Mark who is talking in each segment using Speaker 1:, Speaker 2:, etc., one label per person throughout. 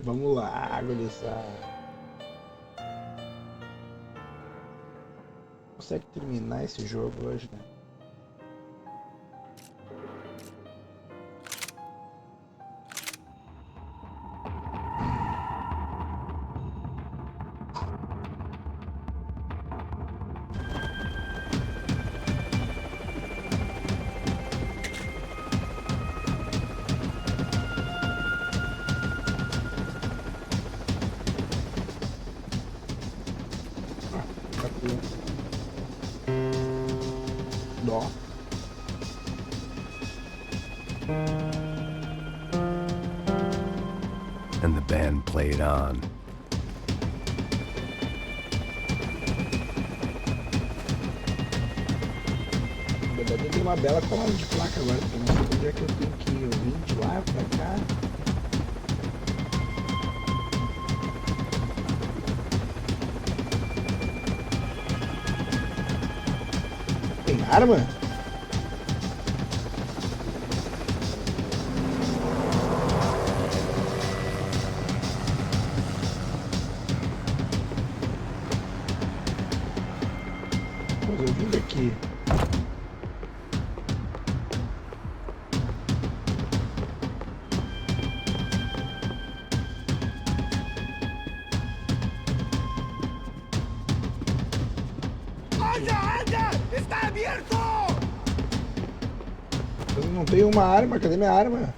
Speaker 1: Vamos lá, gurizada. Consegue terminar esse jogo hoje, né? Dó.
Speaker 2: And the band played on.
Speaker 1: Na verdade eu tenho uma bela colada de placa agora, porque eu não sei onde é que eu tenho que ir. Eu vim de lá pra cá. Tem arma? Mas eu vim daqui. Eu não tenho uma arma, cadê minha arma?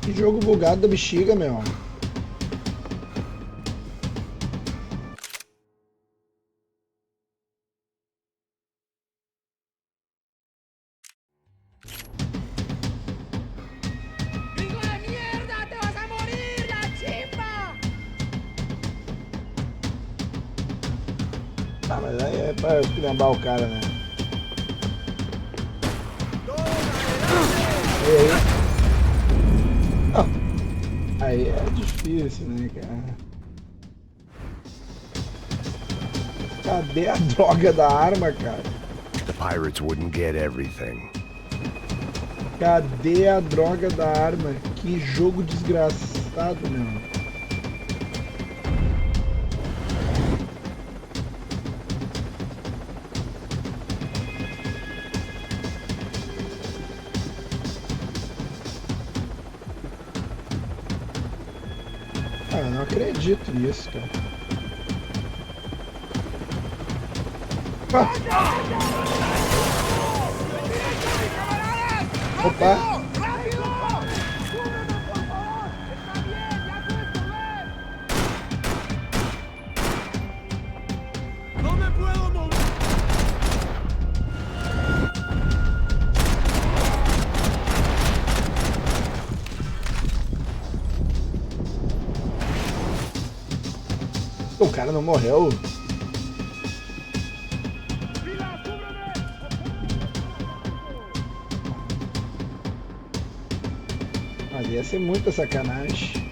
Speaker 1: Que jogo bugado da bexiga, meu. Tá, mas aí é pra esculhambar o cara, né? E aí? Ah, aí é difícil, né, cara? Cadê a droga da arma, cara?
Speaker 2: The pirates wouldn't get everything.
Speaker 1: Cadê a droga da arma? Que jogo desgraçado, meu. Ah, eu não acredito nisso, cara. Opa! O cara não morreu? Mas ia ser muita sacanagem.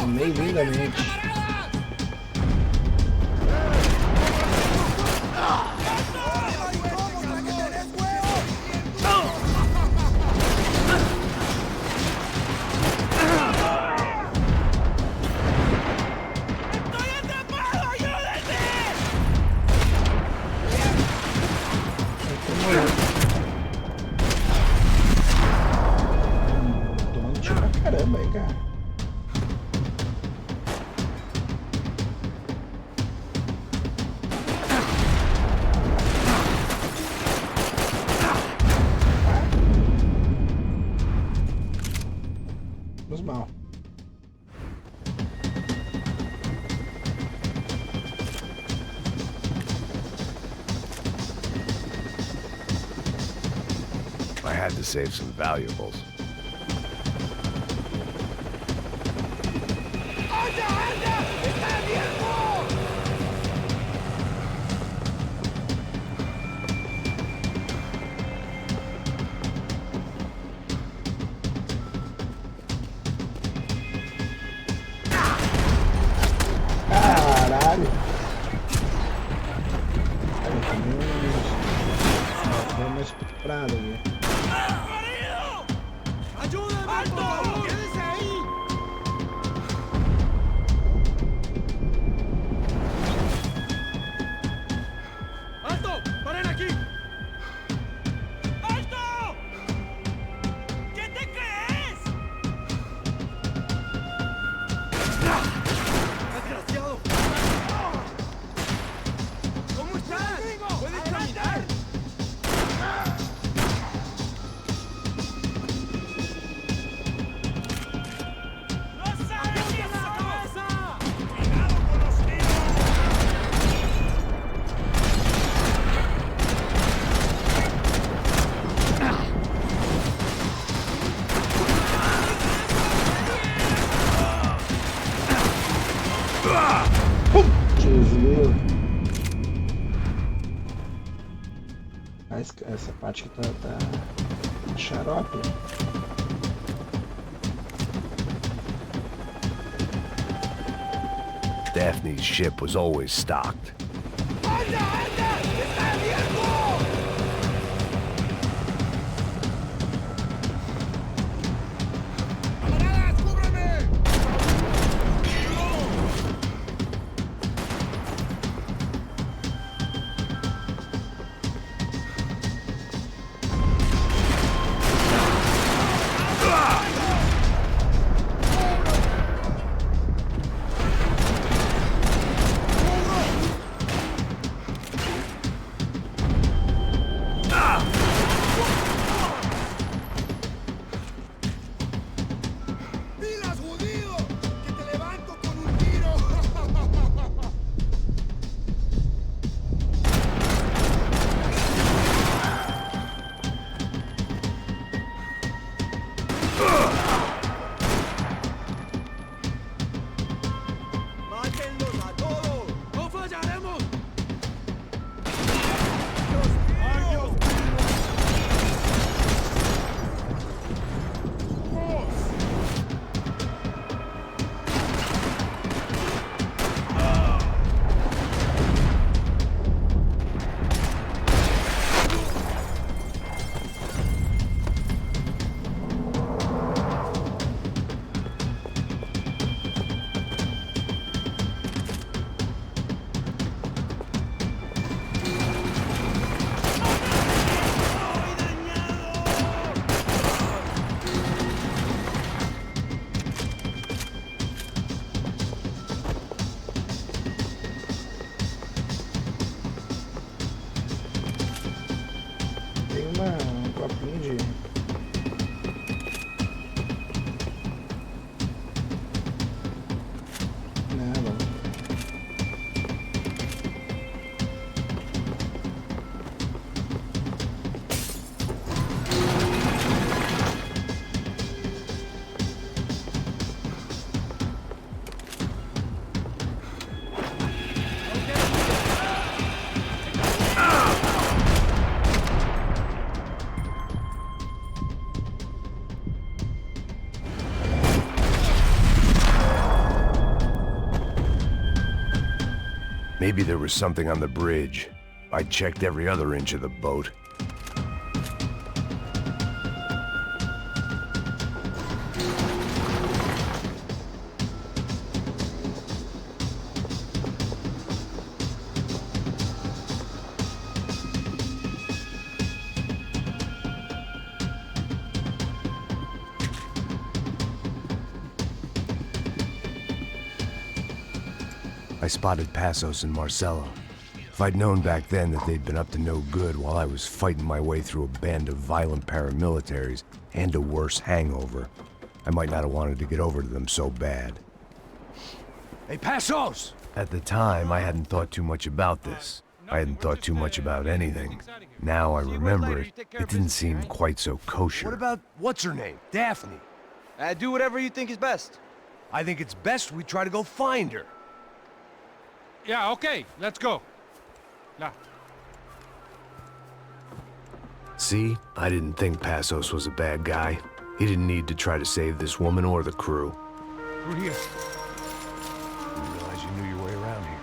Speaker 1: Amei lindamente. Tomando tiro pra caramba aí, cara. Menos mal.
Speaker 2: I had to save some valuables.
Speaker 1: estuprada, né?
Speaker 3: ¡Ayúdame, por favor! ¡Quédese ahí! ¡Alto! ¡Paren aquí! ¡Alto! ¿Qué te crees? ¡Desgraciado! ¿Cómo estás? ¿Puedes caminar? ¡No sabes qué es la cabeza! ¡Cuidado con los tiros!
Speaker 1: Desvio. Essa parte que tá xarope.
Speaker 2: Daphne's ship was always stocked.
Speaker 3: ¡Anda, anda! ¡Está abierto! ¡Camaradas, cúbrame! ¡Pilas, judío! ¡Que te levanto con un tiro! ¡Mátenlos a todos! ¡No fallaremos! ¡Ay, Dios mío!
Speaker 1: Tem um copinho de. Não.
Speaker 2: Maybe there was something on the bridge. I checked every other inch of the boat. I spotted Passos and Marcelo. If I'd known back then that they'd been up to no good while I was fighting my way through a band of violent paramilitaries and a worse hangover, I might not have wanted to get over to them so bad.
Speaker 4: Hey, Passos!
Speaker 2: At the time, I hadn't thought too much about this. I hadn't thought too much about anything. Now I remember it, it didn't seem quite so kosher.
Speaker 4: What about, what's her name? Daphne.
Speaker 5: Do whatever you think is best.
Speaker 4: I think it's best we try to go find her.
Speaker 6: Yeah, okay, let's go. Now.
Speaker 2: See? I didn't think Passos was a bad guy. He didn't need to try to save this woman or the crew.
Speaker 4: Through here. Didn't realize you knew your way around here.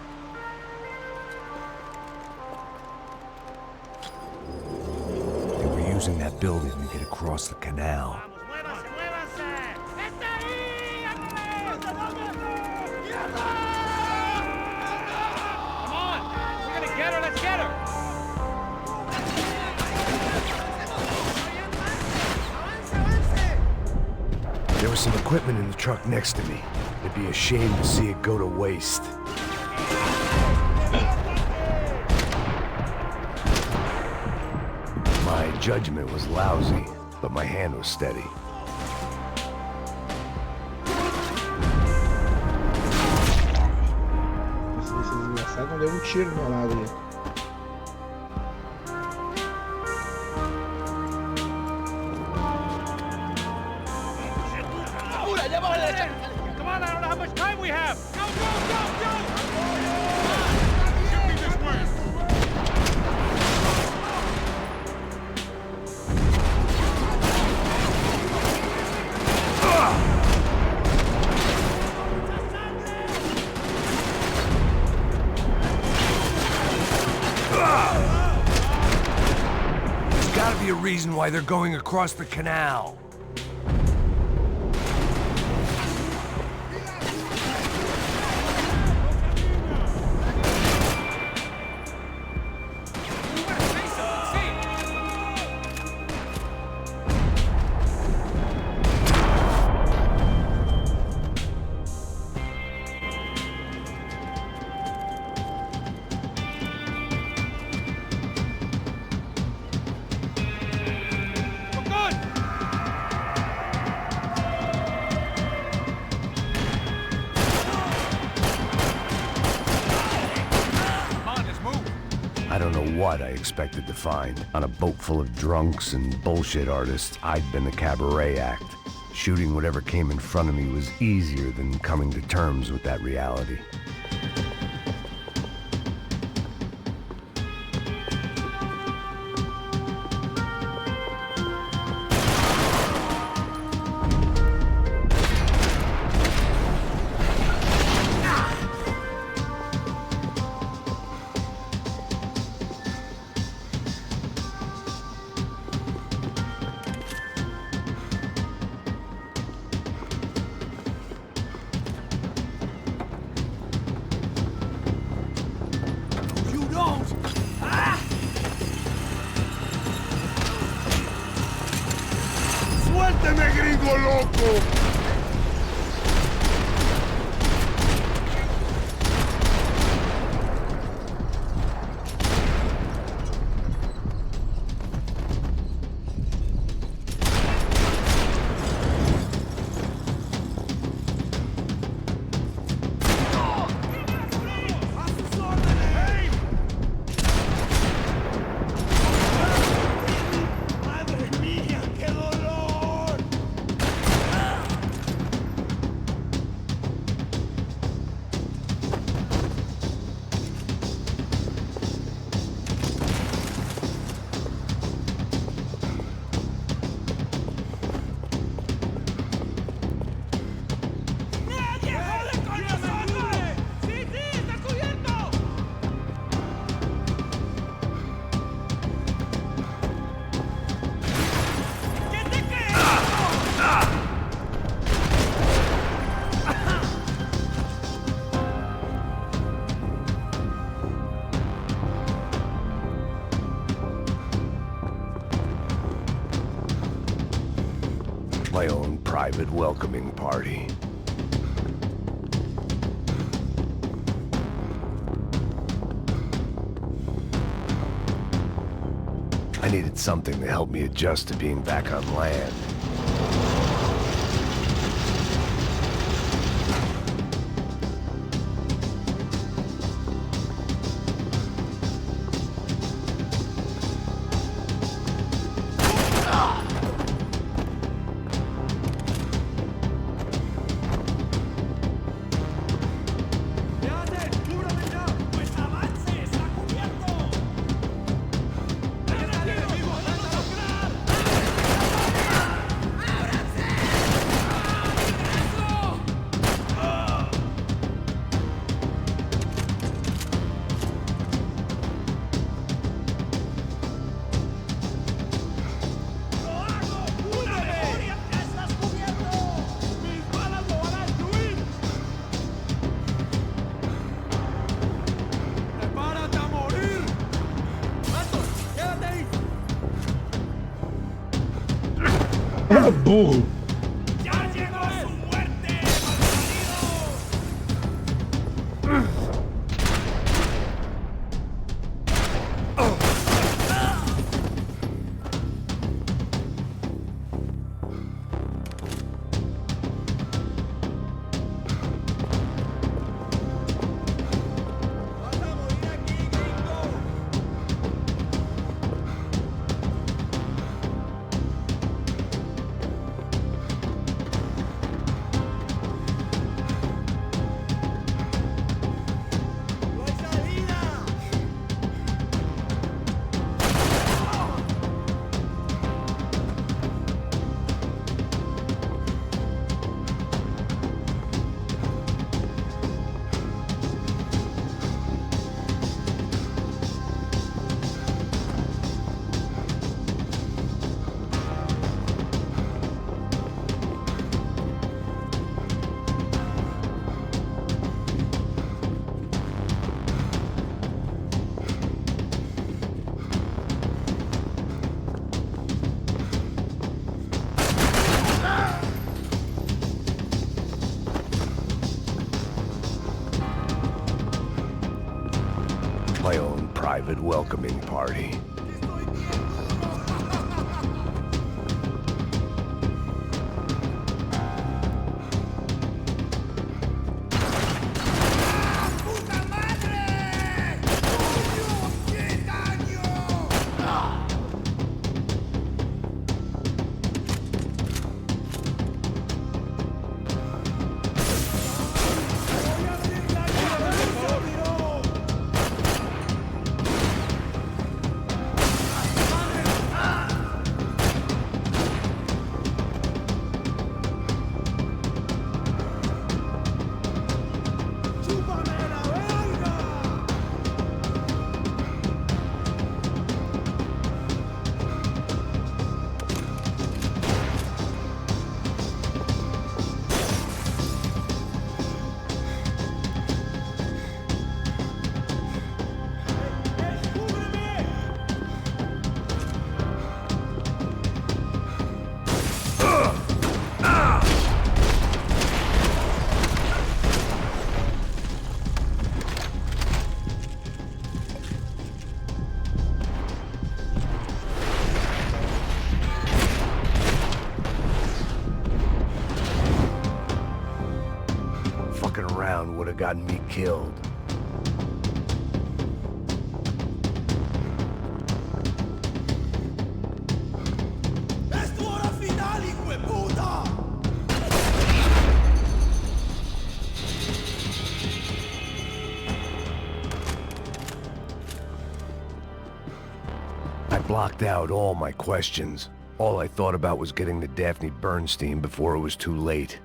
Speaker 2: They were closing that building to get across the canal.
Speaker 3: ¡Muévanse, muévanse! ¡Está ahí!
Speaker 6: Come on! We're gonna get her, let's get her!
Speaker 2: There was some equipment in the truck next to me. It'd be a shame to see it go to waste. My judgment was lousy, but my hand was steady.
Speaker 1: Esse desgraçado não deu um tiro no meu lado ali.
Speaker 6: Come on, I don't know how much time we have! Go, go, go, go! Shoot me this way!
Speaker 2: There's gotta be a reason why they're going across the canal. I don't know what I expected to find. On a boat full of drunks and bullshit artists, I'd been the cabaret act. Shooting whatever came in front of me was easier than coming to terms with that reality.
Speaker 7: ¡Suélteme, gringo loco!
Speaker 2: My own private welcoming party. I needed something to help me adjust to being back on land.
Speaker 1: burro.
Speaker 3: ¡Ya llegó su muerte, malparido!
Speaker 7: ¡Vas a morir aquí, gringo! ¡No hay salida!
Speaker 2: My own private welcoming party.
Speaker 7: ¡Puta madre! ¡Coño! ¡Qué daño! ¡Chúpame la verga!
Speaker 2: Fucking around would have gotten me killed.
Speaker 7: ¡Es tu hora final, hijo de puta!
Speaker 2: I blocked out all my questions. All I thought about was getting to Daphne Bernstein before it was too late.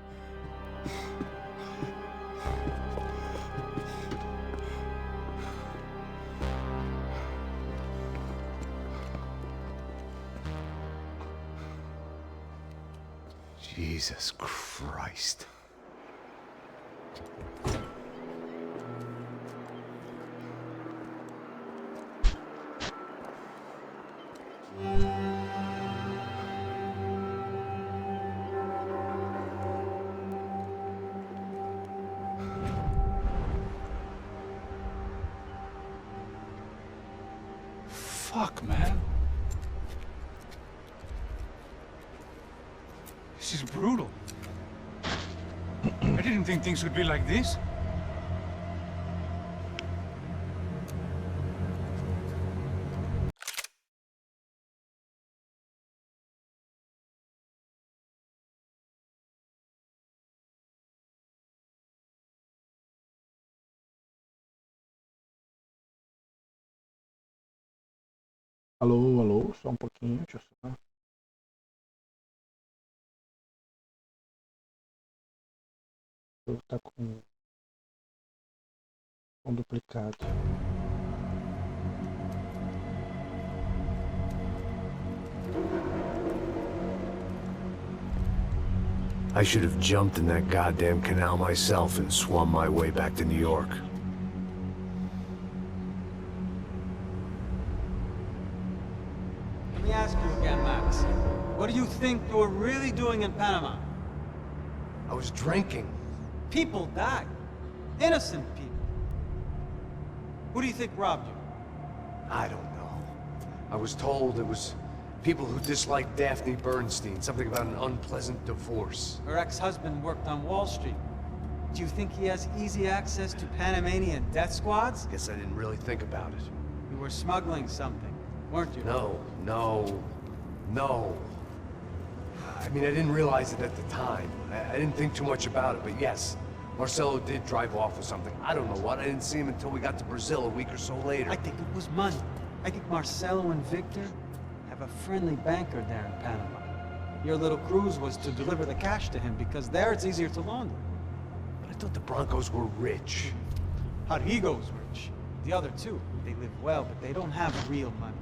Speaker 2: Jesus Christ.
Speaker 6: Fuck, man. This is brutal. I didn't think things would be like this.
Speaker 1: Alô, alô, só um pouquinho, deixa eu só. Tá com duplicado.
Speaker 2: I should have jumped in that goddamn canal myself and swum my way back to New York.
Speaker 8: Let me ask you again, Max. What What do you think you were really doing in Panama?
Speaker 2: I was drinking.
Speaker 8: People died. Innocent people. Who do you think robbed you?
Speaker 2: I don't know. I was told it was people who disliked Daphne Bernstein, something about an unpleasant divorce.
Speaker 8: Her ex-husband worked on Wall Street. Do you think he has easy access to Panamanian death squads?
Speaker 2: Guess I didn't really think about it.
Speaker 8: You were smuggling something, weren't you?
Speaker 2: No. I mean, I didn't realize it at the time. I didn't think too much about it, but yes, Marcelo did drive off with something. I don't know what. I didn't see him until we got to Brazil a week or so later.
Speaker 8: I think it was money. I think Marcelo and Victor have a friendly banker there in Panama. Your little cruise was to deliver the cash to him because there it's easier to launder.
Speaker 2: But I thought the Broncos were rich.
Speaker 8: Rodrigo's rich. The other two, they live well, but they don't have real money.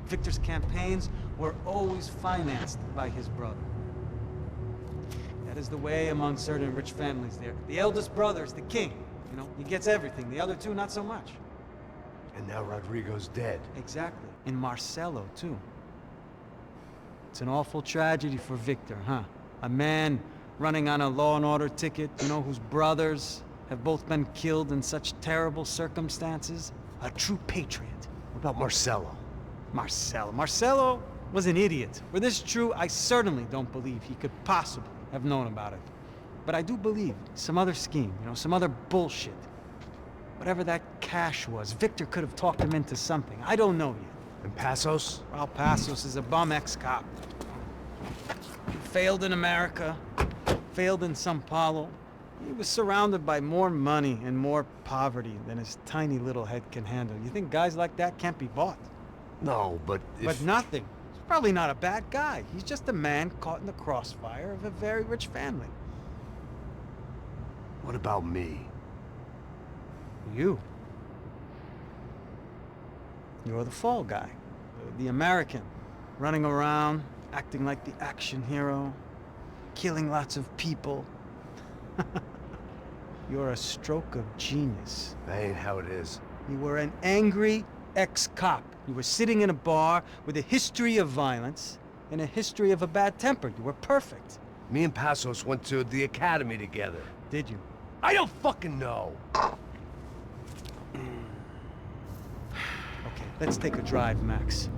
Speaker 8: Victor's campaigns were always financed by his brother. That is the way among certain rich families there. The eldest brother is the king. You know, he gets everything. The other two, not so much.
Speaker 2: And now Rodrigo's dead.
Speaker 8: Exactly. And Marcelo, too. It's an awful tragedy for Victor, huh? A man running on a law and order ticket, you know, whose brothers have both been killed in such terrible circumstances. A true patriot.
Speaker 2: What about Marcelo?
Speaker 8: Marcelo was an idiot. Were this true, I certainly don't believe he could possibly have known about it. But I do believe some other scheme, you know, some other bullshit. Whatever that cash was, Victor could have talked him into something. I don't know yet.
Speaker 2: And Passos?
Speaker 8: Well, Passos is a bum ex-cop. He failed in America, failed in São Paulo. He was surrounded by more money and more poverty than his tiny little head can handle. You think guys like that can't be bought?
Speaker 2: No, but
Speaker 8: But nothing. He's probably not a bad guy. He's just a man caught in the crossfire of a very rich family.
Speaker 2: What about me?
Speaker 8: You. You're the fall guy. The American. Running around, acting like the action hero. Killing lots of people. You're a stroke of genius.
Speaker 2: That ain't how it is.
Speaker 8: You were an angry ex-cop. You were sitting in a bar with a history of violence and a history of a bad temper. You were perfect.
Speaker 2: Me and Passos went to the academy together.
Speaker 8: Did you?
Speaker 2: I don't fucking know.
Speaker 8: Okay, let's take a drive, Max.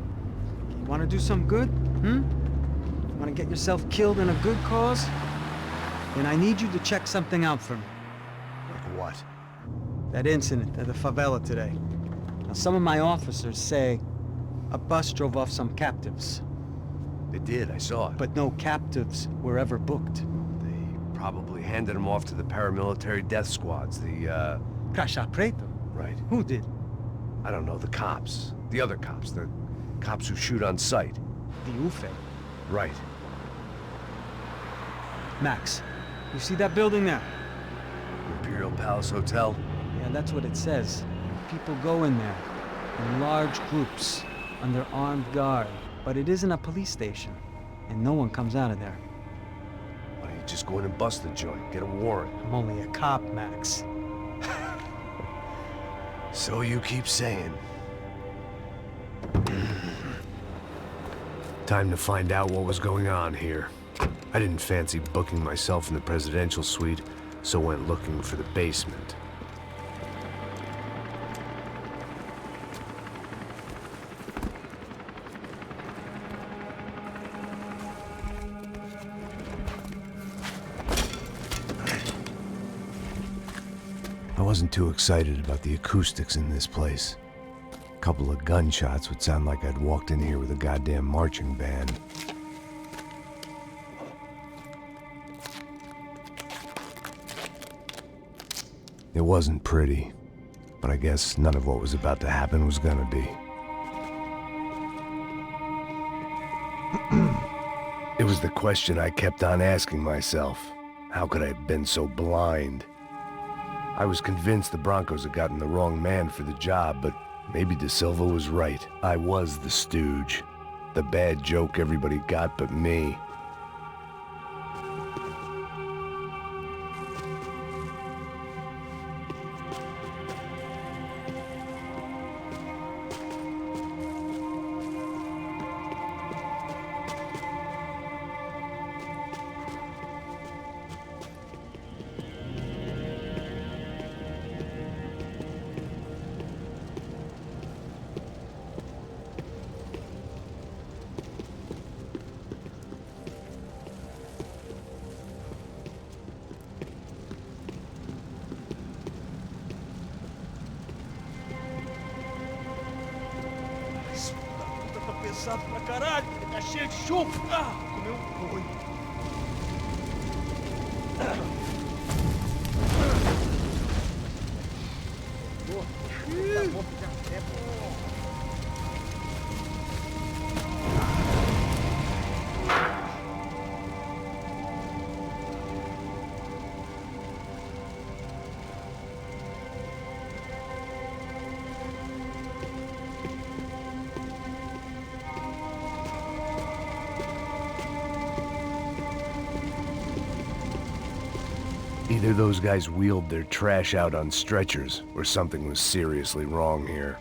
Speaker 8: You want to do some good? Want to get yourself killed in a good cause? Then I need you to check something out for me.
Speaker 2: Like what?
Speaker 8: That incident at the favela today. Now, some of my officers say a bus drove off some captives.
Speaker 2: They did, I saw it.
Speaker 8: But no captives were ever booked.
Speaker 2: They probably handed them off to the paramilitary death squads, the,
Speaker 8: Crasha Preto?
Speaker 2: Right.
Speaker 8: Who did?
Speaker 2: I don't know, the cops. The other cops, the cops who shoot on sight.
Speaker 8: The UFE.
Speaker 2: Right.
Speaker 8: Max, you see that building there?
Speaker 2: Imperial Palace Hotel?
Speaker 8: Yeah, that's what it says. People go in there, in large groups, under armed guard. But it isn't a police station, and no one comes out of there.
Speaker 2: Why don't you just go in and bust the joint, get a warrant?
Speaker 8: I'm only a cop, Max.
Speaker 2: So you keep saying. Time to find out what was going on here. I didn't fancy booking myself in the presidential suite, so went looking for the basement. I wasn't too excited about the acoustics in this place. A couple of gunshots would sound like I'd walked in here with a goddamn marching band. It wasn't pretty, but I guess none of what was about to happen was gonna be. It was the question I kept on asking myself. How could I have been so blind? I was convinced the Broncos had gotten the wrong man for the job, but maybe De Silva was right. I was the stooge. The bad joke everybody got but me.
Speaker 7: cansado pra caralho. Ele tá cheio de chumbo. Comeu um coelho.
Speaker 2: Either those guys wheeled their trash out on stretchers, or something was seriously wrong here.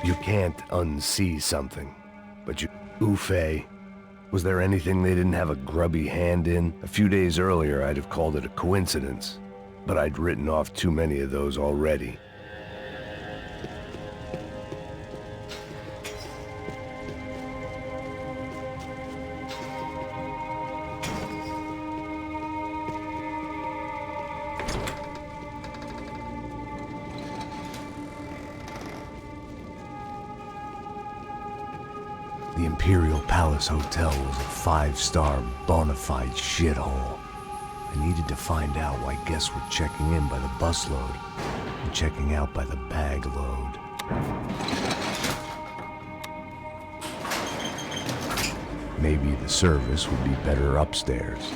Speaker 2: You can't unsee something, but you... Oofay. Was there anything they didn't have a grubby hand in? A few days earlier, I'd have called it a coincidence, but I'd written off too many of those already. The Imperial Palace Hotel was a five-star, bona fide shithole. I needed to find out why guests were checking in by the busload and checking out by the bag load. Maybe the service would be better upstairs.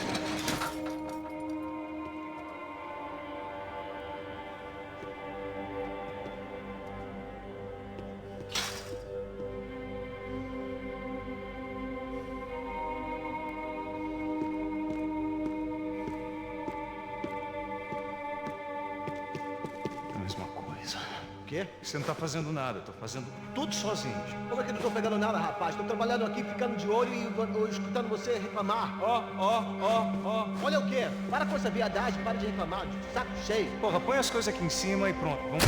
Speaker 7: Quê?
Speaker 4: Você não tá fazendo nada, eu tô fazendo tudo sozinho.
Speaker 7: Como é que eu não tô pegando nada, rapaz? Tô trabalhando aqui, ficando de olho e escutando você reclamar.
Speaker 4: Ó.
Speaker 7: Olha o quê? Para com essa viadagem, para de reclamar. Saco cheio.
Speaker 4: Porra, põe as coisas aqui em cima e pronto, vamos...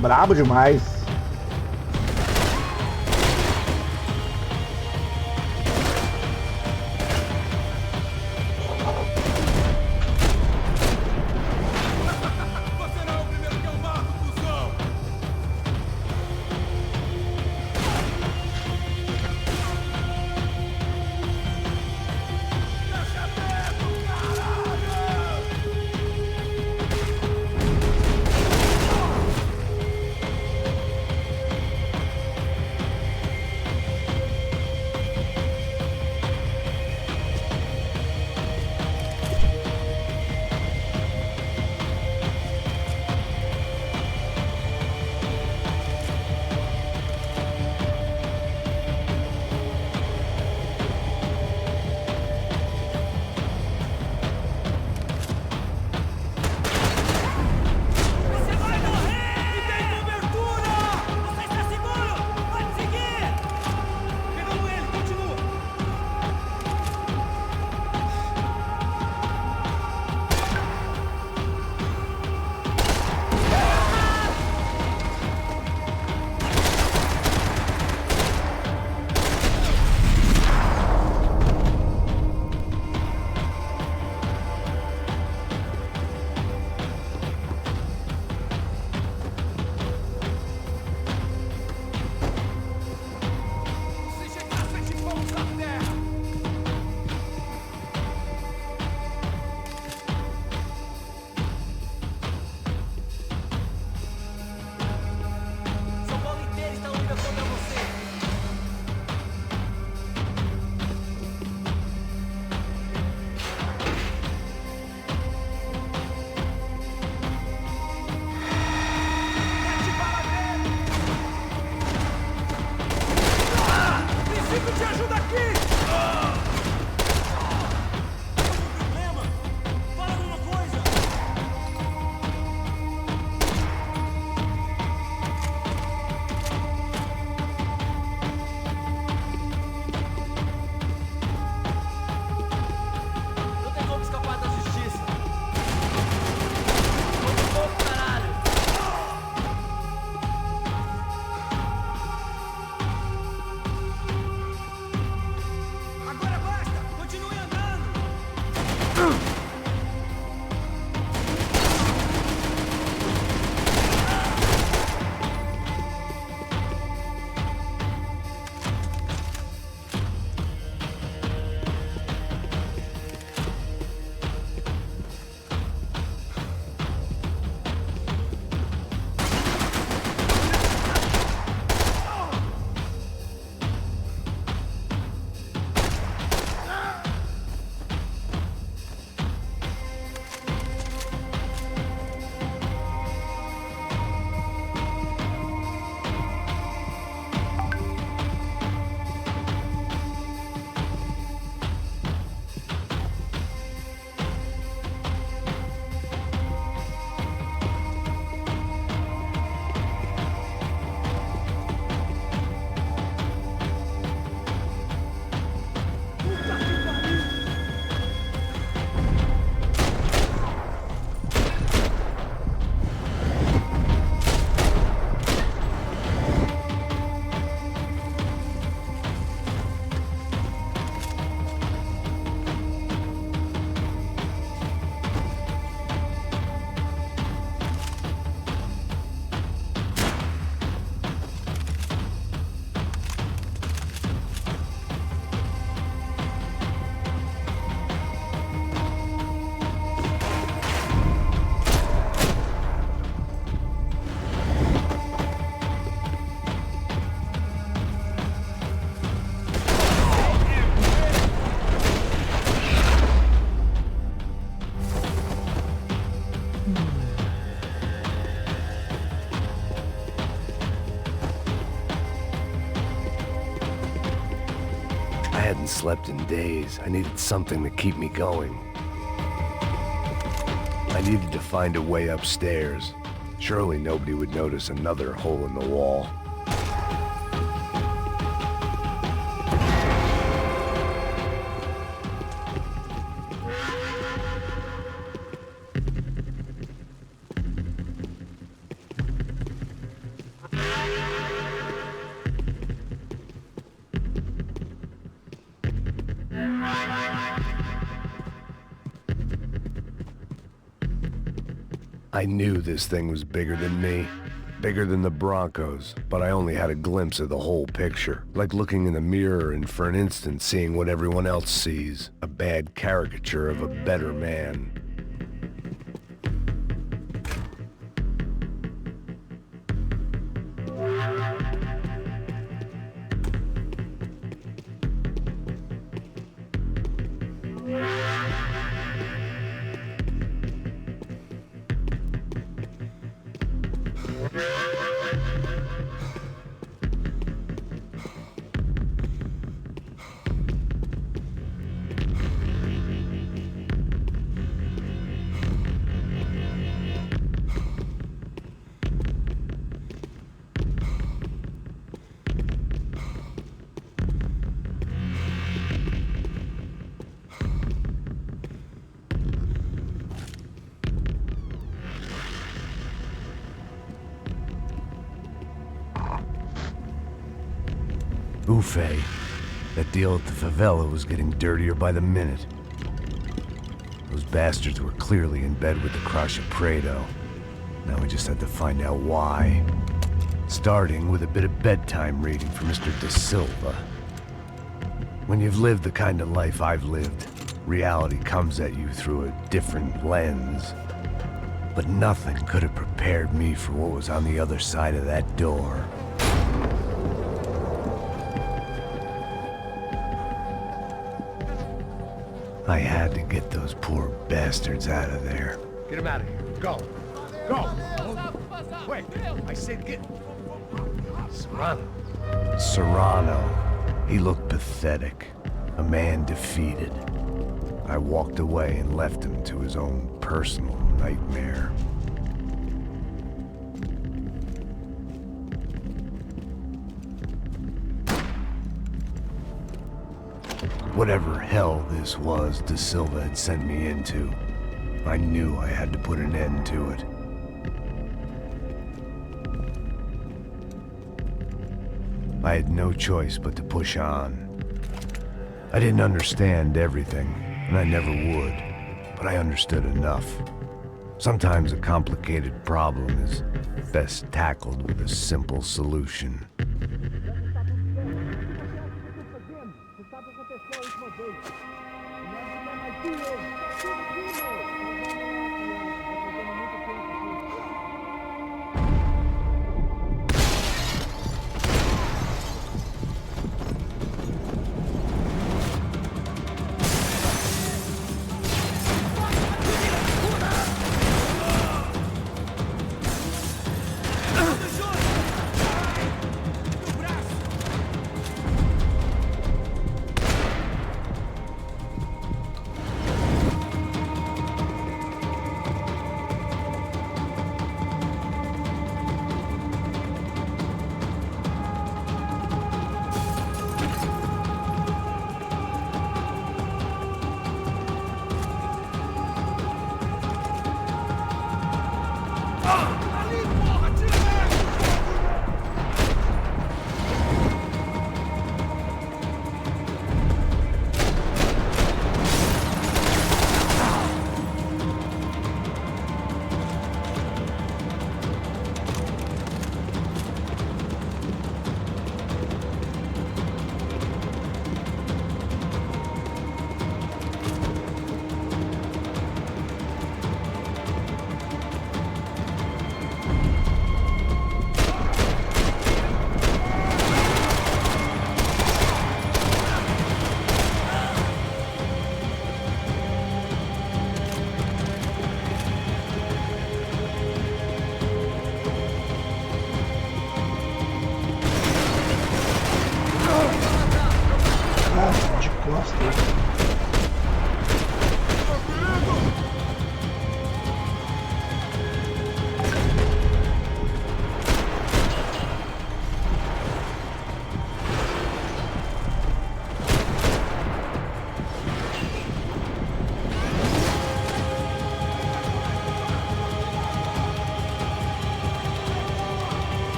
Speaker 1: Brabo demais.
Speaker 7: Você não é o primeiro que eu mato, cuzão! Deixa aberto, caralho!
Speaker 3: Rico te ajuda aqui! Problema? Fala alguma coisa! Não tem como escapar da justiça. Vamos pouco, caralho! Agora basta! Continue andando!
Speaker 2: I hadn't slept in days. I needed something to keep me going. I needed to find a way upstairs. Surely nobody would notice another hole in the wall. I knew this thing was bigger than me, bigger than the Broncos, but I only had a glimpse of the whole picture, like looking in the mirror and for an instant seeing what everyone else sees, a bad caricature of a better man. Buffet. That deal at the favela was getting dirtier by the minute. Those bastards were clearly in bed with the Crush of Prado. Now we just had to find out why. Starting with a bit of bedtime reading for Mr. De Silva. When you've lived the kind of life I've lived, reality comes at you through a different lens. But nothing could have prepared me for what was on the other side of that door. I had to get those poor bastards out of there.
Speaker 4: Get him out of here. Go. Go. Wait. I said get... Serrano.
Speaker 2: Serrano. He looked pathetic, a man defeated. I walked away and left him to his own personal nightmare. Whatever hell this was De Silva had sent me into, I knew I had to put an end to it. I had no choice but to push on. I didn't understand everything, and I never would, but I understood enough. Sometimes a complicated problem is best tackled with a simple solution.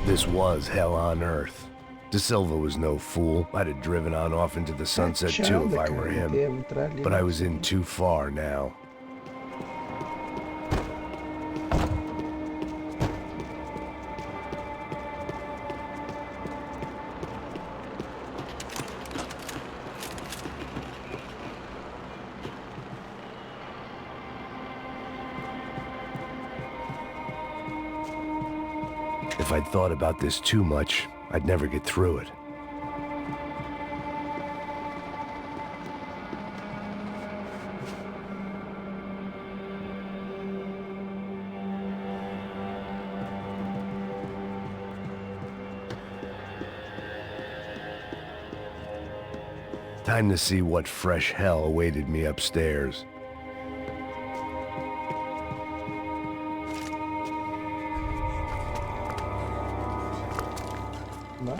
Speaker 2: This was hell on earth. De Silva was no fool. I'd have driven on off into the sunset too if I were him. But I was in too far now. If I'd thought about this too much, I'd never get through it. Time to see what fresh hell awaited me upstairs.
Speaker 1: Né?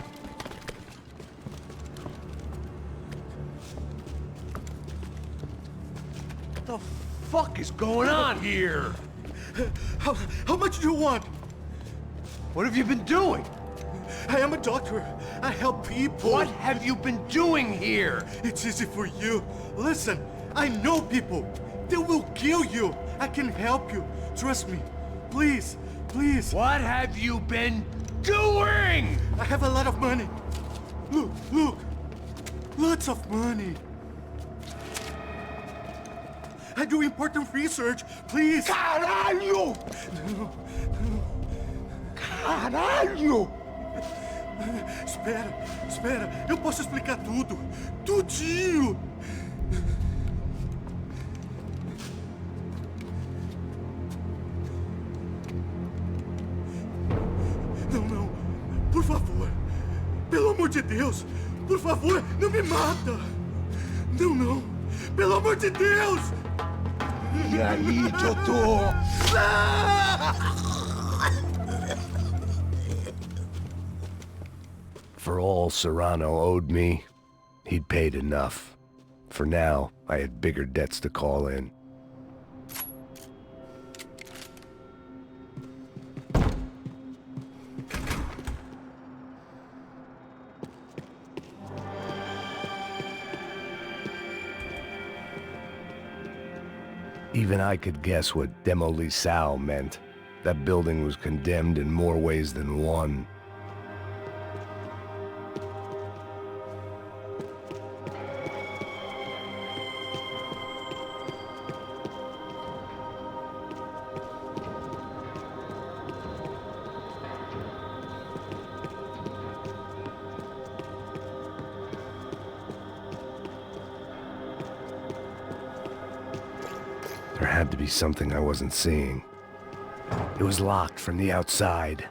Speaker 3: What the fuck is going on here?
Speaker 9: How much do you want?
Speaker 3: What have you been doing?
Speaker 9: I am a doctor. I help people.
Speaker 3: What have you been doing here?
Speaker 9: It's easy for you. Listen, I know people. They will kill you. I can help you. Trust me. Please, please.
Speaker 3: What have you been doing?
Speaker 9: I have a lot of money. Look, look. Lots of money. I do important research. Please.
Speaker 1: Caralho! Caralho!
Speaker 9: Espera, espera. Eu posso explicar tudo. Tudinho. Não, não. Por favor. Pelo amor de Deus. Por favor, não me mata. Não, não. Pelo amor de Deus.
Speaker 1: E aí, doutor?
Speaker 2: For all Serrano owed me, he'd paid enough. For now, I had bigger debts to call in. Even I could guess what demolição meant. That building was condemned in more ways than one. There had to be something I wasn't seeing. It was locked from the outside.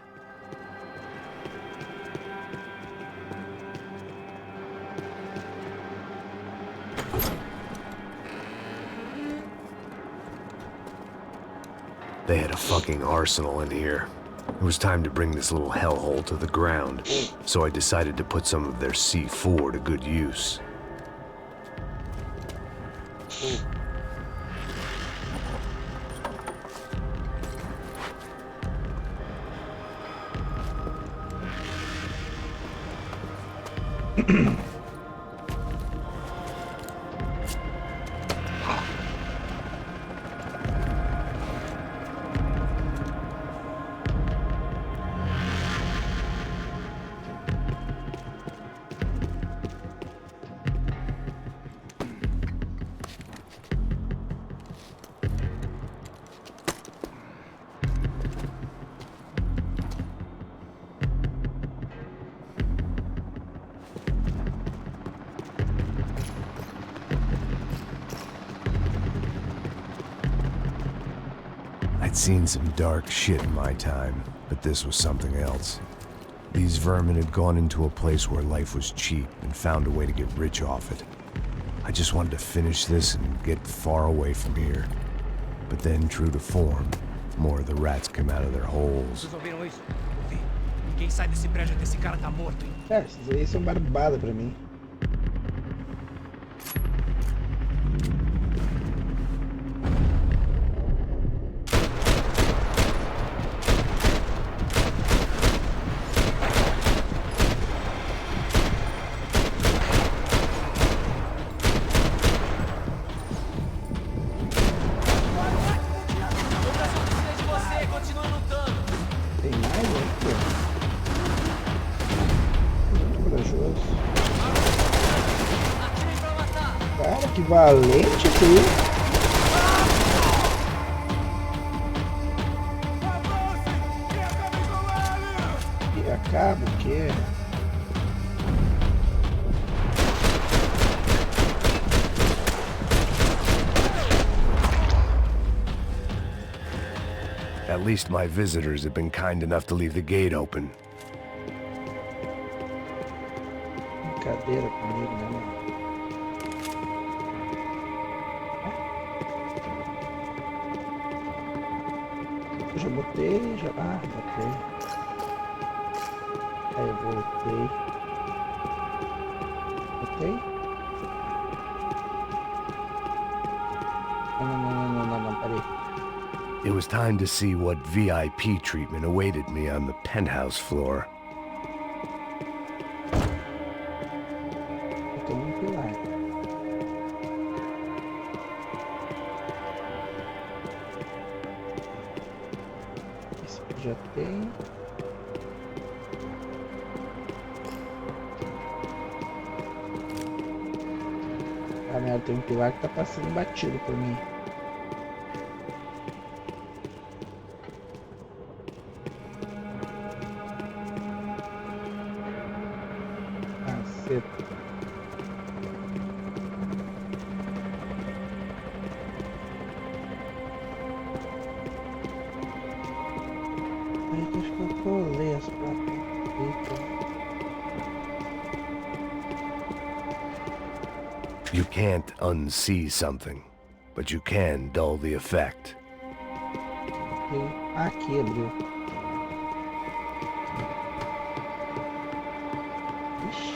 Speaker 2: They had a fucking arsenal in here. It was time to bring this little hellhole to the ground, so I decided to put some of their C4 to good use. I'd seen some dark shit in my time, but this was something else. These vermin had gone into a place where life was cheap and found a way to get rich off it. I just wanted to finish this and get far away from here. But then, true to form, more of the rats came out of their holes.
Speaker 6: Vocês ouviram isso? Ouvi. Ninguém sai desse prédio até esse cara tá morto, hein?
Speaker 1: É, esses aí são barbada pra mim. Tem mais aqui, ó. Muito corajoso. Cara, que valente isso aí. E acaba o quê?
Speaker 2: At least my visitors had been kind enough to leave the gate open.
Speaker 1: Brincadeira comigo, né, mano? voltei, já... Ah, voltei. Aí eu voltei. Voltei? Não, peraí.
Speaker 2: It was time to see what VIP treatment awaited me on the penthouse floor.
Speaker 1: Eu tô no pilar. Esse aqui já tem. Ah, merda, tem um pilar que tá passando batido por mim. Aceita. Ai, acho que eu colei as placas.
Speaker 2: You can't unsee something, but you can dull the effect.
Speaker 1: Aqui abriu. Ixi.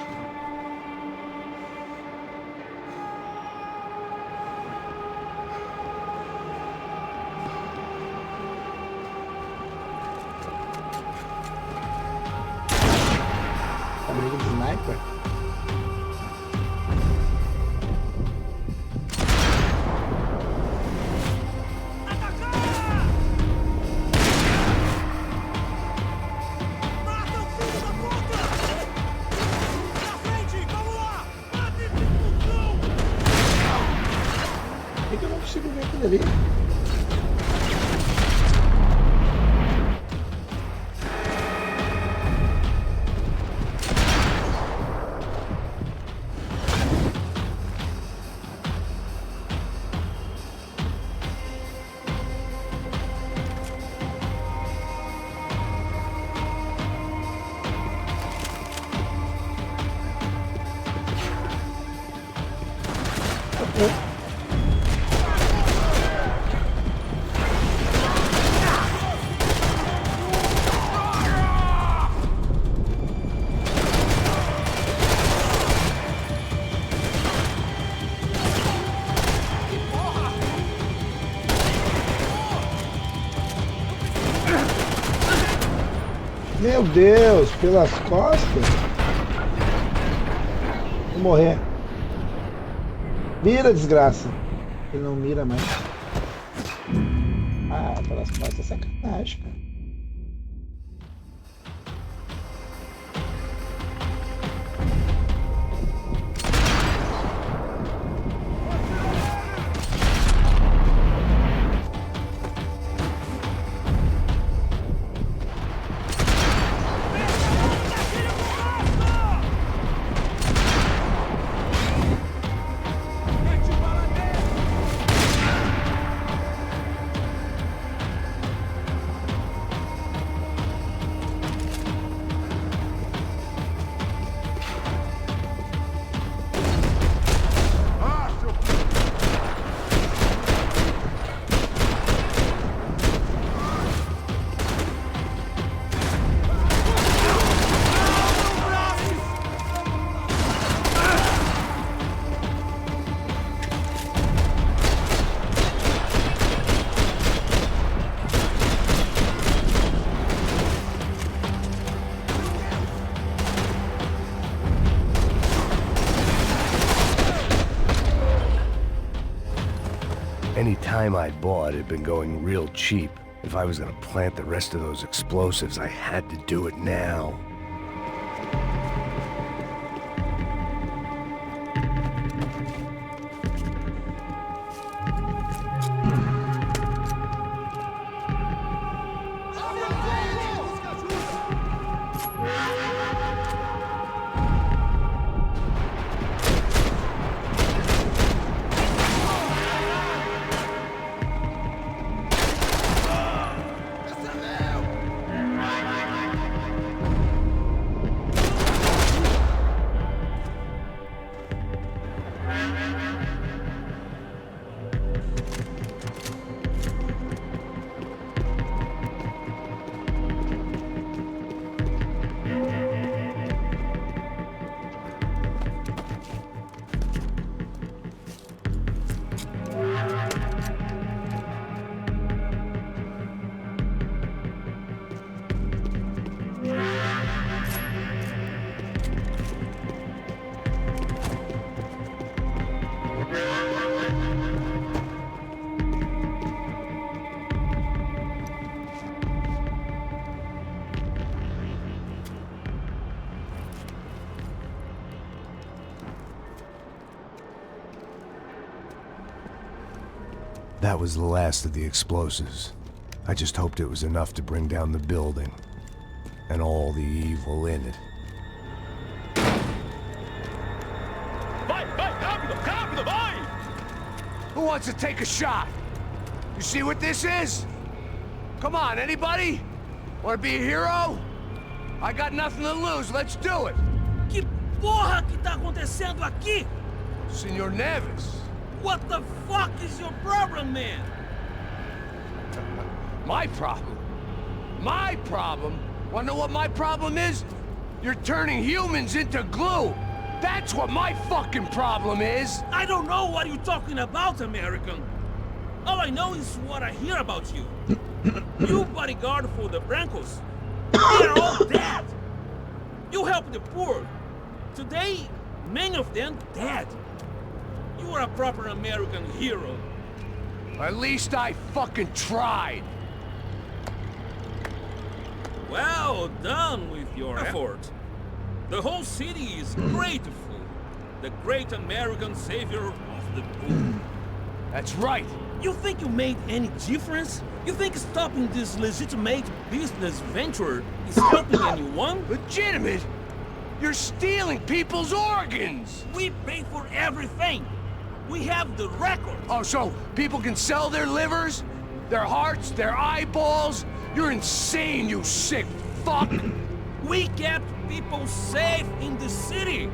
Speaker 1: Amigo de sniper? Por que eu não consigo ver aquilo ali? Meu Deus, pelas costas? Vou morrer. Mira, desgraça. Ele não mira mais. Ah, pelas costas é sacanagem, cara.
Speaker 2: Any time I'd bought had been going real cheap. If I was gonna plant the rest of those explosives, I had to do it now. That was the last of the explosives. I just hoped it was enough to bring down the building. And all the evil in it.
Speaker 3: Vai, vai, rápido, rápido, vai!
Speaker 4: Who wants to take a shot? You see what this is? Come on, anybody? Want to be a hero? I got nothing to lose, let's do it!
Speaker 3: Que porra que tá acontecendo aqui?
Speaker 4: Senor Neves.
Speaker 3: What the fuck is your problem, man?
Speaker 4: My problem? My problem? Wanna know what my problem is? You're turning humans into glue! That's what my fucking problem is!
Speaker 3: I don't know what you're talking about, American. All I know is what I hear about you. You bodyguard for the Brancos. They're all dead. You help the poor. Today, many of them dead. You are a proper American hero.
Speaker 4: At least I fucking tried!
Speaker 3: Well done with your effort. The whole city is grateful. The great American savior of the poor.
Speaker 4: That's right!
Speaker 3: You think you made any difference? You think stopping this legitimate business venture is helping anyone?
Speaker 4: Legitimate? You're stealing people's organs!
Speaker 3: We pay for everything. We have the record.
Speaker 4: Oh, so people can sell their livers? Their hearts? Their eyeballs? You're insane, you sick fuck!
Speaker 3: We kept people safe in the city.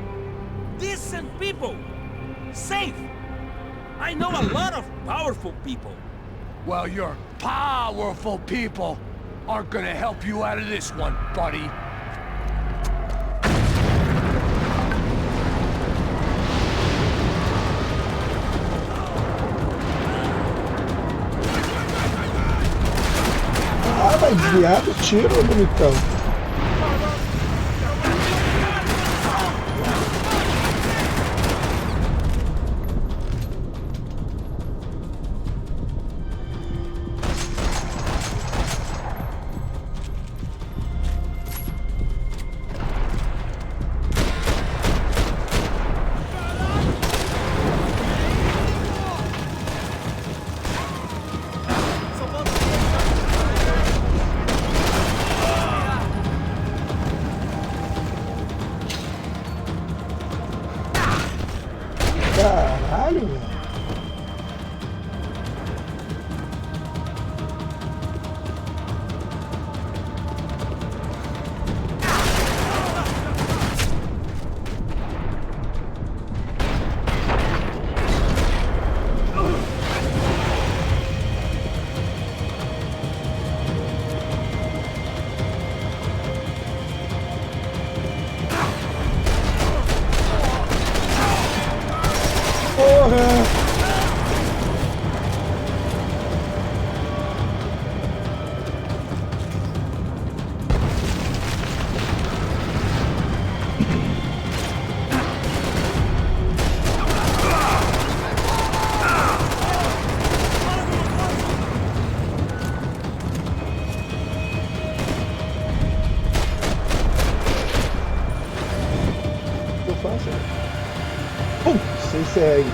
Speaker 3: Decent people. Safe. I know a lot of powerful people.
Speaker 4: Well, your powerful people aren't gonna help you out of this one, buddy.
Speaker 1: Ah, vai desviar do tiro, bonitão. Caralho, velho. Porra! O que eu faço? Sem ser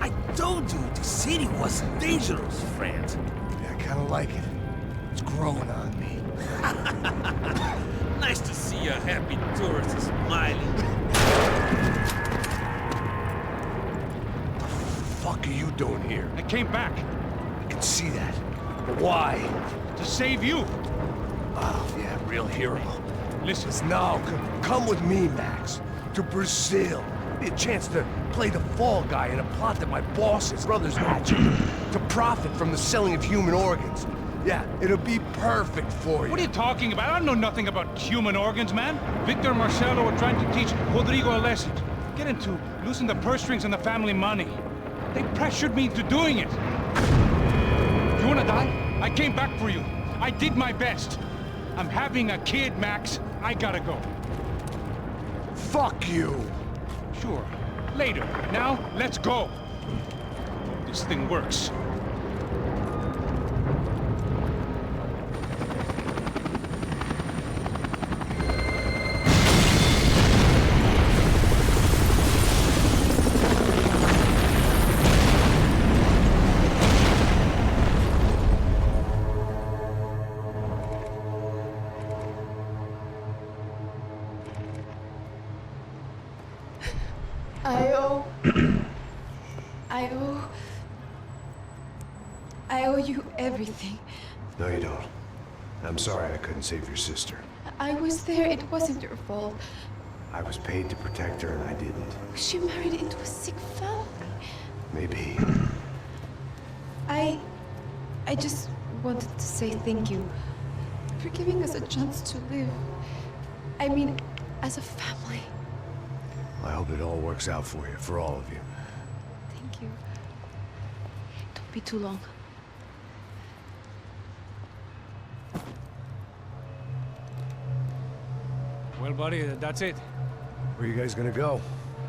Speaker 3: I told you the city was dangerous, friend.
Speaker 4: Yeah, I kinda like it. It's growing on me.
Speaker 3: Nice to see a happy tourist smiling.
Speaker 4: What the fuck are you doing here?
Speaker 6: I came back
Speaker 4: I can see that. But why?
Speaker 6: to save you.
Speaker 4: Oh, yeah, real hero.
Speaker 6: Listen,
Speaker 4: No, come with me, Max. To Brazil. Be a chance to play the fall guy in a plot that my boss's brother's hatching. To profit from the selling of human organs.
Speaker 2: Yeah, it'll be perfect for you.
Speaker 6: What are you talking about? I know nothing about human organs, man. Victor and Marcelo were trying to teach Rodrigo a lesson. Get into losing the purse strings and the family money. They pressured me into doing it. You wanna die? I came back for you. I did my best. I'm having a kid, Max. I gotta go.
Speaker 2: Fuck you!
Speaker 6: Sure. Later. Now, let's go. Hope this thing works.
Speaker 10: I owe you everything.
Speaker 2: No, you don't. I'm sorry I couldn't save your sister.
Speaker 10: I was there. It wasn't your fault.
Speaker 2: I was paid to protect her and I didn't.
Speaker 10: She married into a sick family.
Speaker 2: Maybe.
Speaker 10: I just wanted to say thank you for giving us a chance to live. I mean, as a family.
Speaker 2: I hope it all works out for you, for all of you.
Speaker 10: Thank you. Don't be too long.
Speaker 6: Well, buddy, that's it.
Speaker 2: Where are you guys gonna go?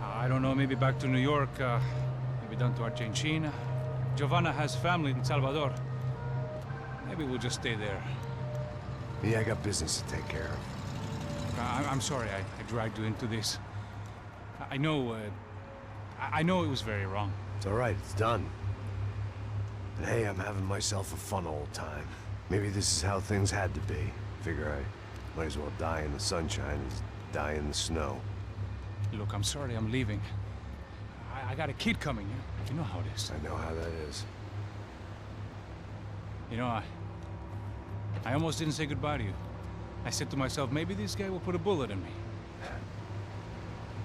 Speaker 6: I don't know, maybe back to New York, maybe down to Argentina. Giovanna has family in Salvador. Maybe we'll just stay there.
Speaker 2: Me, I got business to take care of.
Speaker 6: I'm sorry I dragged you into this. I know it was very wrong.
Speaker 2: It's all right, it's done. And hey, I'm having myself a fun old time. Maybe this is how things had to be. Figure I might as well die in the sunshine as die in the snow.
Speaker 6: Look, I'm sorry I'm leaving. I got a kid coming, you know how it is.
Speaker 2: I know how that is.
Speaker 6: You know, I almost didn't say goodbye to you. I said to myself, maybe this guy will put a bullet in me.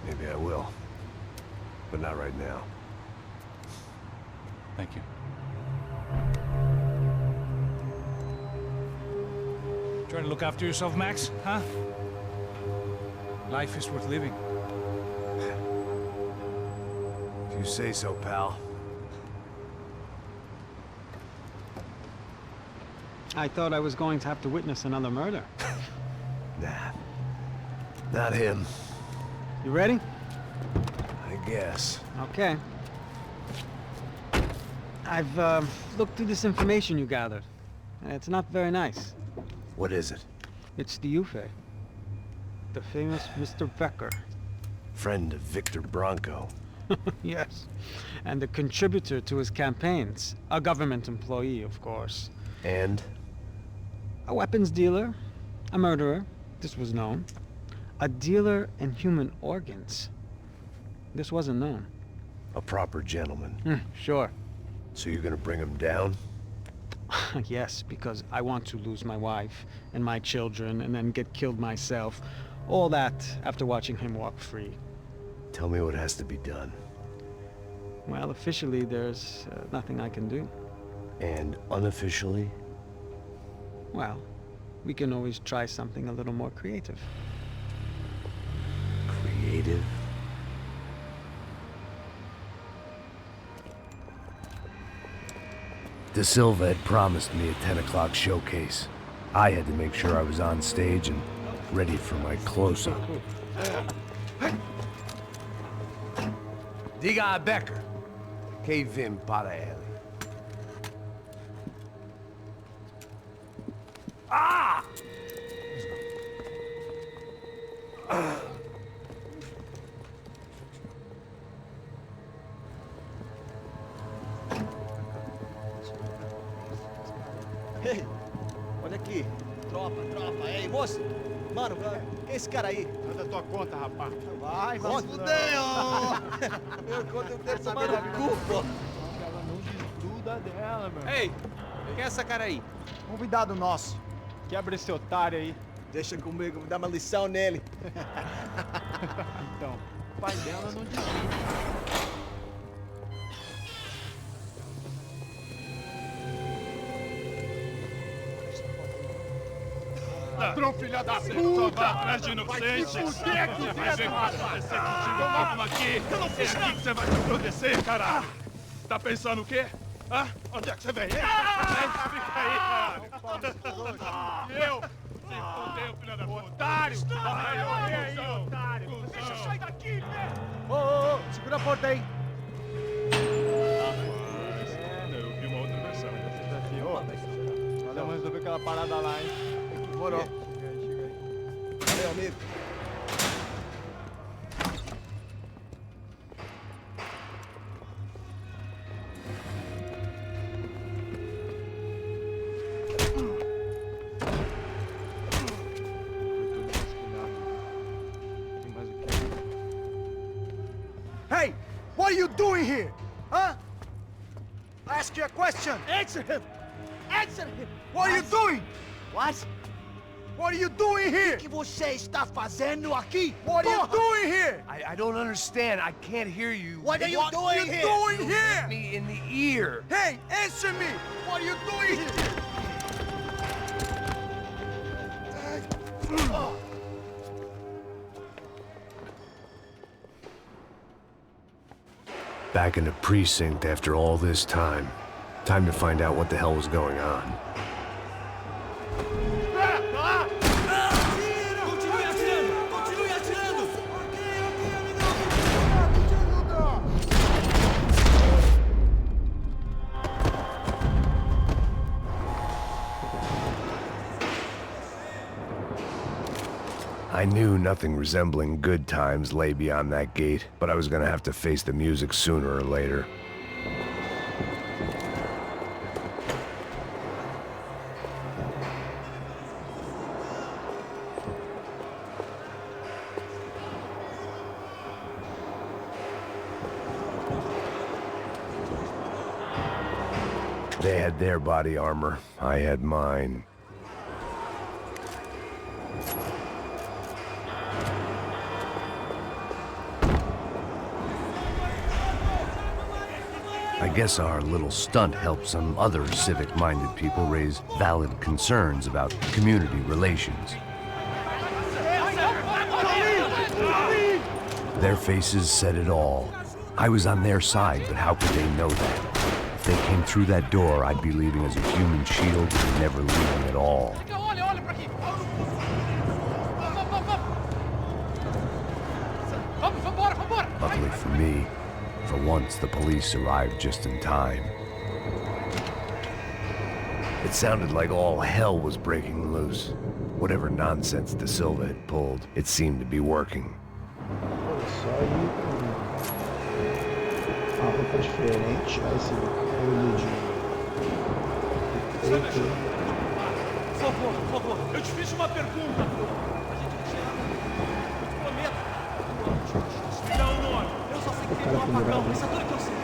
Speaker 2: Maybe I will. But not right now.
Speaker 6: Thank you. Try to look after yourself, Max, huh? Life is worth living.
Speaker 2: If you say so, pal.
Speaker 8: I thought I was going to have to witness another murder.
Speaker 2: Nah. Not him.
Speaker 8: You ready?
Speaker 2: I guess.
Speaker 8: Okay. I've looked through this information you gathered. It's not very nice.
Speaker 2: What is it?
Speaker 8: It's the Ufe. The famous Mr. Becker.
Speaker 2: Friend of Victor Bronco.
Speaker 8: Yes. And a contributor to his campaigns. A government employee, of course.
Speaker 2: And?
Speaker 8: A weapons dealer. A murderer. This was known. A dealer in human organs. This wasn't known.
Speaker 2: A proper gentleman.
Speaker 8: Sure.
Speaker 2: So you're gonna bring him down?
Speaker 8: Yes, because I want to lose my wife and my children and then get killed myself. All that after watching him walk free.
Speaker 2: Tell me what has to be done.
Speaker 8: Well, officially there's nothing I can do.
Speaker 2: And unofficially?
Speaker 8: Well, we can always try something a little more creative.
Speaker 2: Creative? De Silva had promised me a 10 o'clock showcase. I had to make sure I was on stage and ready for my close-up. Diga a Becker. Que vim para ele. Ah!
Speaker 7: Ei, olha aqui. Tropa. Ei, moço. Mano, quem é esse cara aí?
Speaker 6: Manda tua conta, rapaz.
Speaker 7: Vai, se fudeu! Meu conta eu quero saber da culpa.
Speaker 1: Ela não desgruda dela, meu.
Speaker 5: Ei, quem é essa cara aí?
Speaker 1: Convidado nosso. Quebra esse otário aí.
Speaker 7: Deixa comigo, vou dar uma lição nele.
Speaker 1: Então, o pai dela não desgruda.
Speaker 9: Patrão, filha da puta!
Speaker 6: Só vai atrás de inocentes!
Speaker 9: Vai se fuder, que
Speaker 6: Vai ver o que vai acontecer contigo mesmo aqui! Eu não fiz nada! É aqui que você vai se proteger, caralho! Tá pensando o quê? Hã? Onde é que você vem? Fica aí, caralho! Eu? Se fudeu, filha da puta! Otário! Vai, aí, otário! Deixa eu sair daqui, né?
Speaker 7: Ô, segura a porta aí.
Speaker 6: Eu vi uma outra versão.
Speaker 7: Valeu, mas resolveu aquela parada lá, hein? Demorou. Chega aí. Valeu, amigo.
Speaker 4: Hey, what are you doing here? Huh? I ask you a question.
Speaker 7: Answer him! Answer him!
Speaker 4: What are you doing?
Speaker 7: What?
Speaker 4: What are you doing here?
Speaker 7: O que você está fazendo aqui?
Speaker 4: What are you
Speaker 7: Porra!
Speaker 4: doing here?
Speaker 2: I don't understand. I can't hear you.
Speaker 7: What are you doing here?
Speaker 4: Doing here?
Speaker 2: Me in the ear.
Speaker 4: Hey, answer me. What are you doing here?
Speaker 2: Back in the precinct after all this time. Time to find out what the hell was going on.
Speaker 3: Continue atirando! Continue atirando!
Speaker 2: I knew nothing resembling good times lay beyond that gate, but I was gonna have to face the music sooner or later. They had their body armor, I had mine. I guess our little stunt helped some other civic-minded people raise valid concerns about community relations. Their faces said it all. I was on their side, but how could they know that? If they came through that door, I'd be leaving as a human shield and never leaving at all. Luckily for me, for once the police arrived just in time. It sounded like all hell was breaking loose. Whatever nonsense De Silva had pulled, it seemed to be working.
Speaker 1: Olha só aí, uma roupa diferente. Aí esse olho de peito.
Speaker 3: Por favor, eu te fiz uma pergunta. A gente vai tirar. Eu te prometo. Me dá um nome. Eu só sei que tem um apagão. Isso é tudo que eu sei.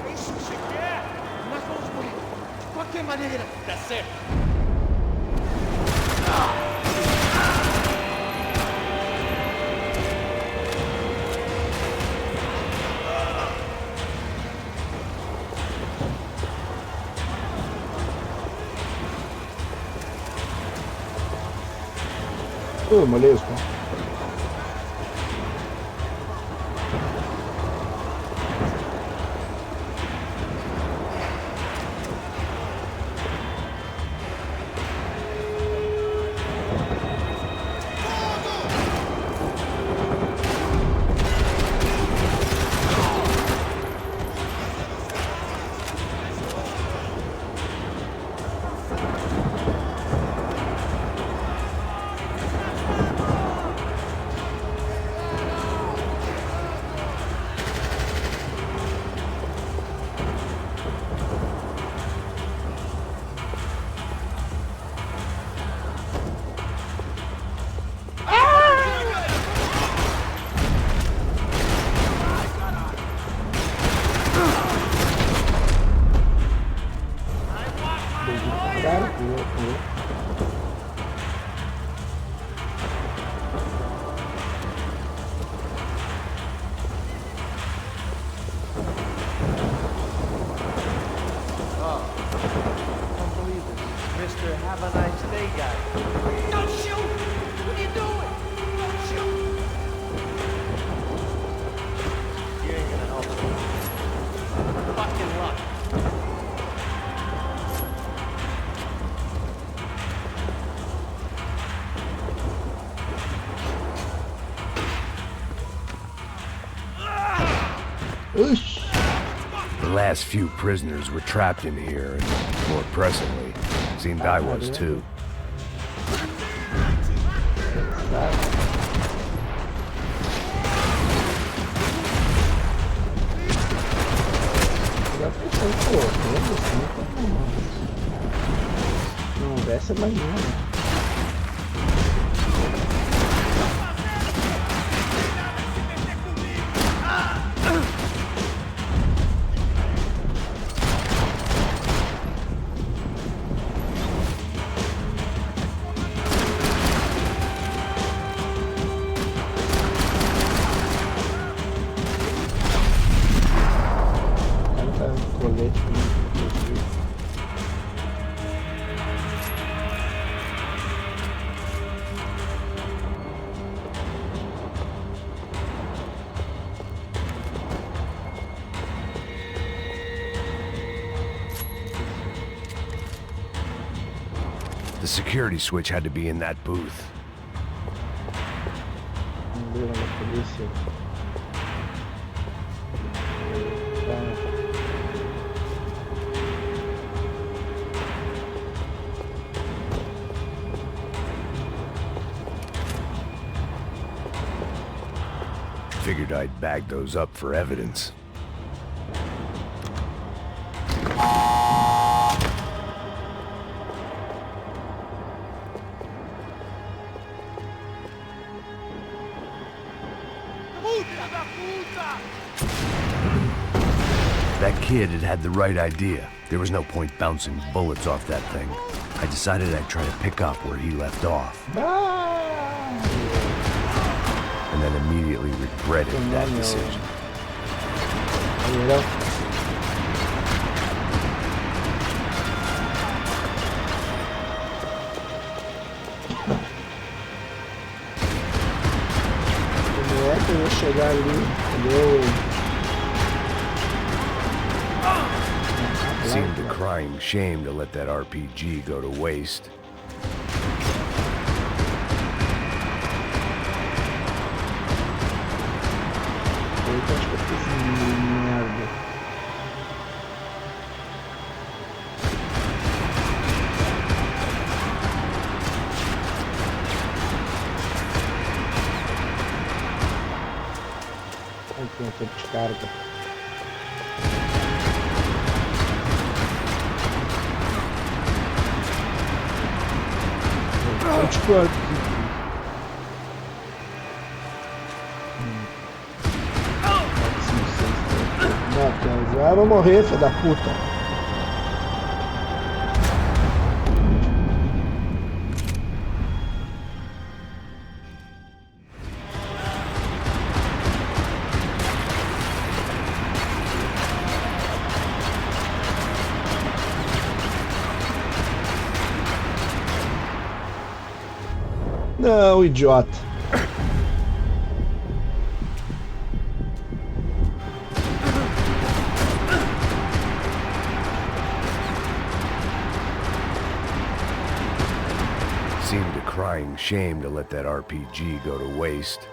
Speaker 3: É isso que você quer? Nós vamos morrer. De qualquer maneira. Tá certo.
Speaker 1: Molhei os pés.
Speaker 7: Victor. Have a nice day, guys.
Speaker 4: Don't shoot! What are you doing? Don't shoot!
Speaker 7: You ain't gonna help me. Fucking luck.
Speaker 1: Oxi.
Speaker 2: The last few prisoners were trapped in here, and more pressingly, seemed I was too.
Speaker 1: Já pensando, pô, vendo assim, não, dessa é mais uma.
Speaker 2: The security switch had to be in that booth. Figured I'd bag those up for evidence. That kid had the right idea. There was no point bouncing bullets off that thing. I decided I'd try to pick up where he left off. And then immediately regretted that decision.
Speaker 1: Eu vou chegar ali, entendeu?
Speaker 2: Seemed a crying shame to let that RPG go to waste.
Speaker 1: Tem um tempo de carga. Tipo aqui. Não, já vai morrer, filho da puta. Não, idiota.
Speaker 2: Seemed a crying shame to let that RPG go to waste.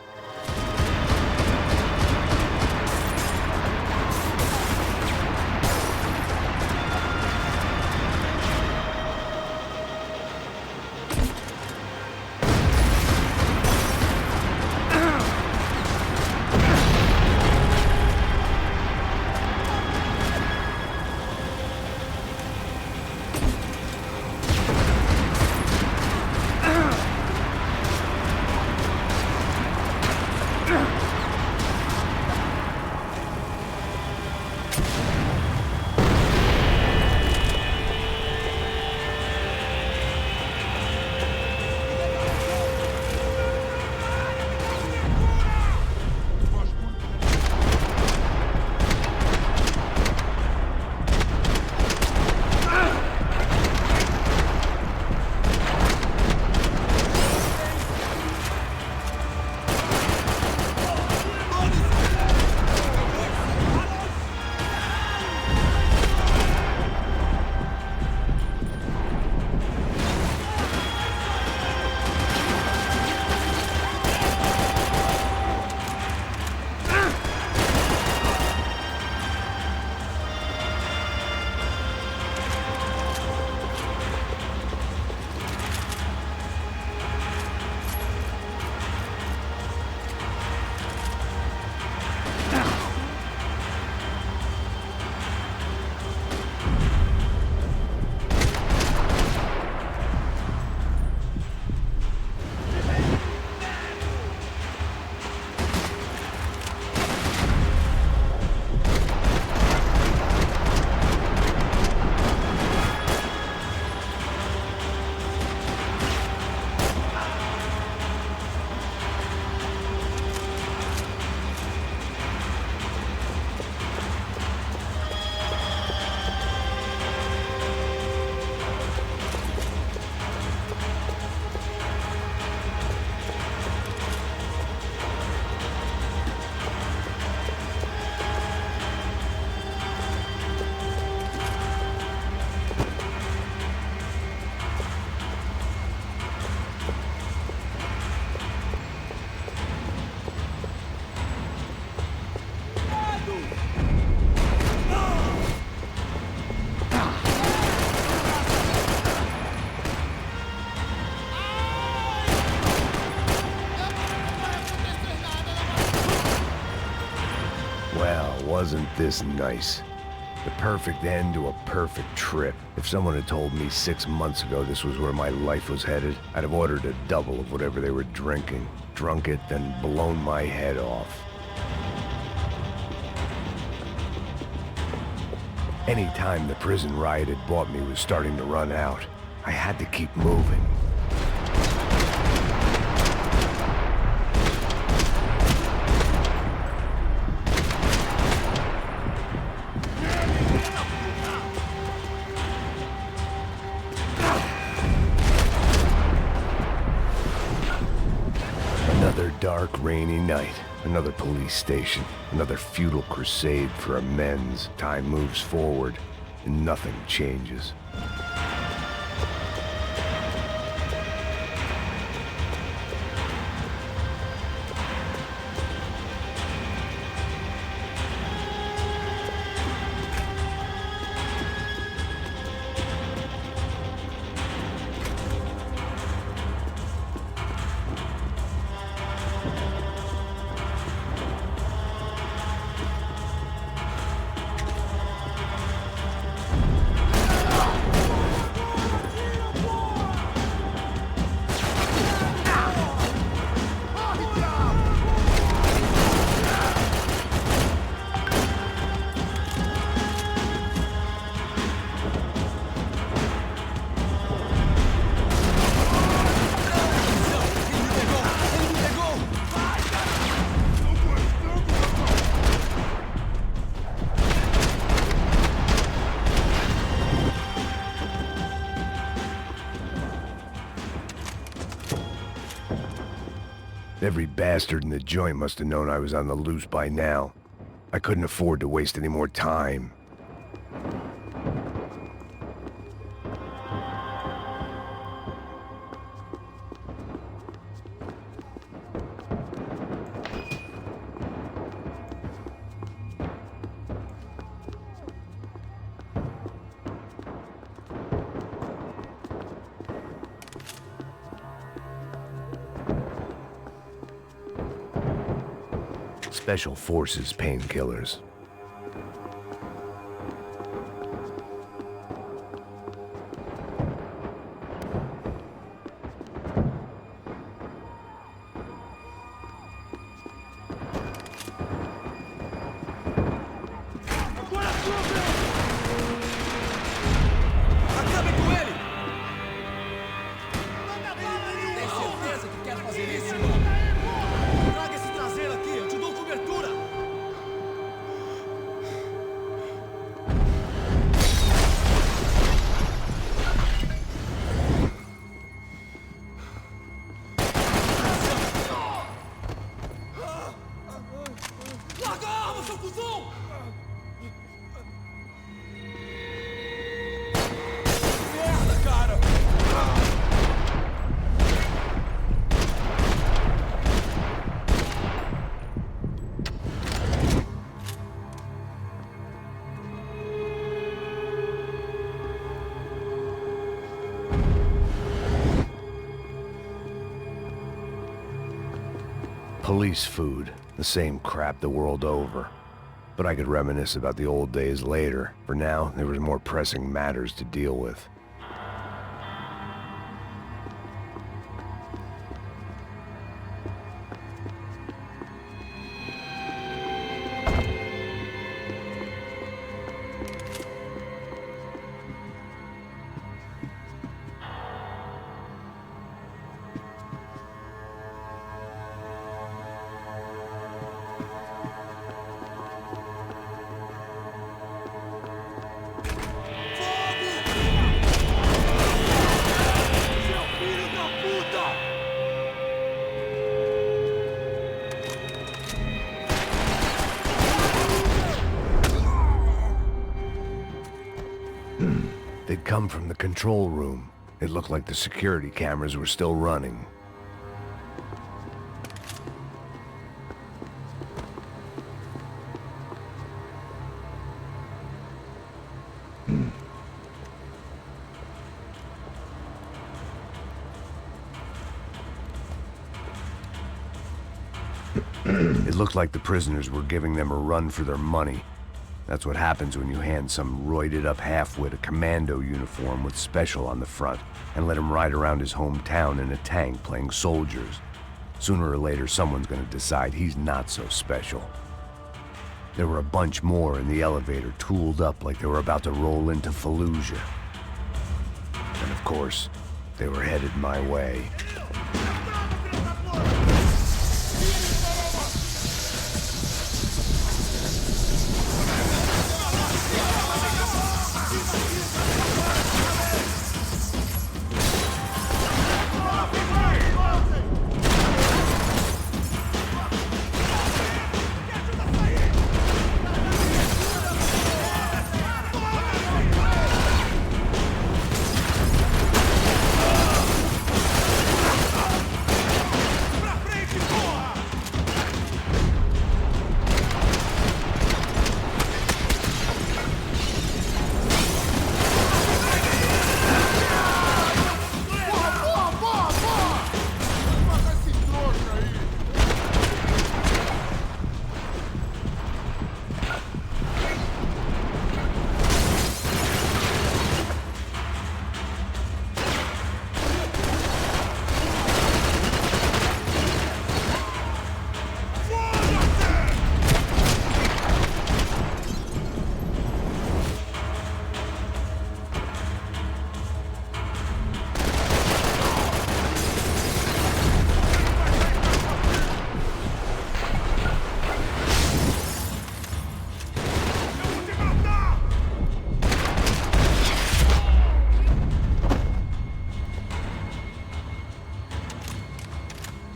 Speaker 2: wasn't this nice? The perfect end to a perfect trip. If someone had told me 6 months ago this was where my life was headed, I'd have ordered a double of whatever they were drinking, drunk it, then blown my head off. Any time the prison riot had bought me was starting to run out, I had to keep moving. Another dark, rainy night. Another police station. Another futile crusade for amends. Time moves forward, and nothing changes. Every bastard in the joint must have known I was on the loose by now. I couldn't afford to waste any more time. Special Forces painkillers.
Speaker 7: Acabe com ele! Tem certeza que quer fazer isso, mano? Traga esse traseiro aqui, eu te dou cobertura! Larga a arma, seu cuzão! Merda, cara!
Speaker 2: Police food, the same crap the world over. But I could reminisce about the old days later. For now, there was more pressing matters to deal with. They'd come from the control room. It looked like the security cameras were still running. It looked like the prisoners were giving them a run for their money. That's what happens when you hand some roided-up halfwit a commando uniform with special on the front and let him ride around his hometown in a tank playing soldiers. Sooner or later, someone's gonna decide he's not so special. There were a bunch more in the elevator, tooled up like they were about to roll into Fallujah. And of course, they were headed my way.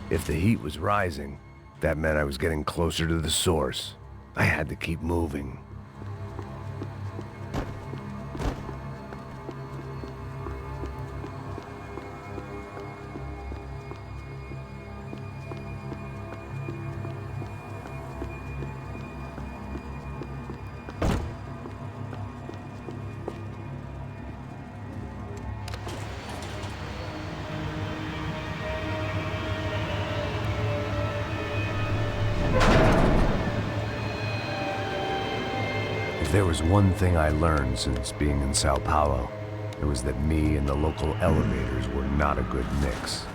Speaker 2: If the heat was rising, that meant I was getting closer to the source. I had to keep moving. If there was one thing I learned since being in São Paulo, it was that me and the local elevators were not a good mix.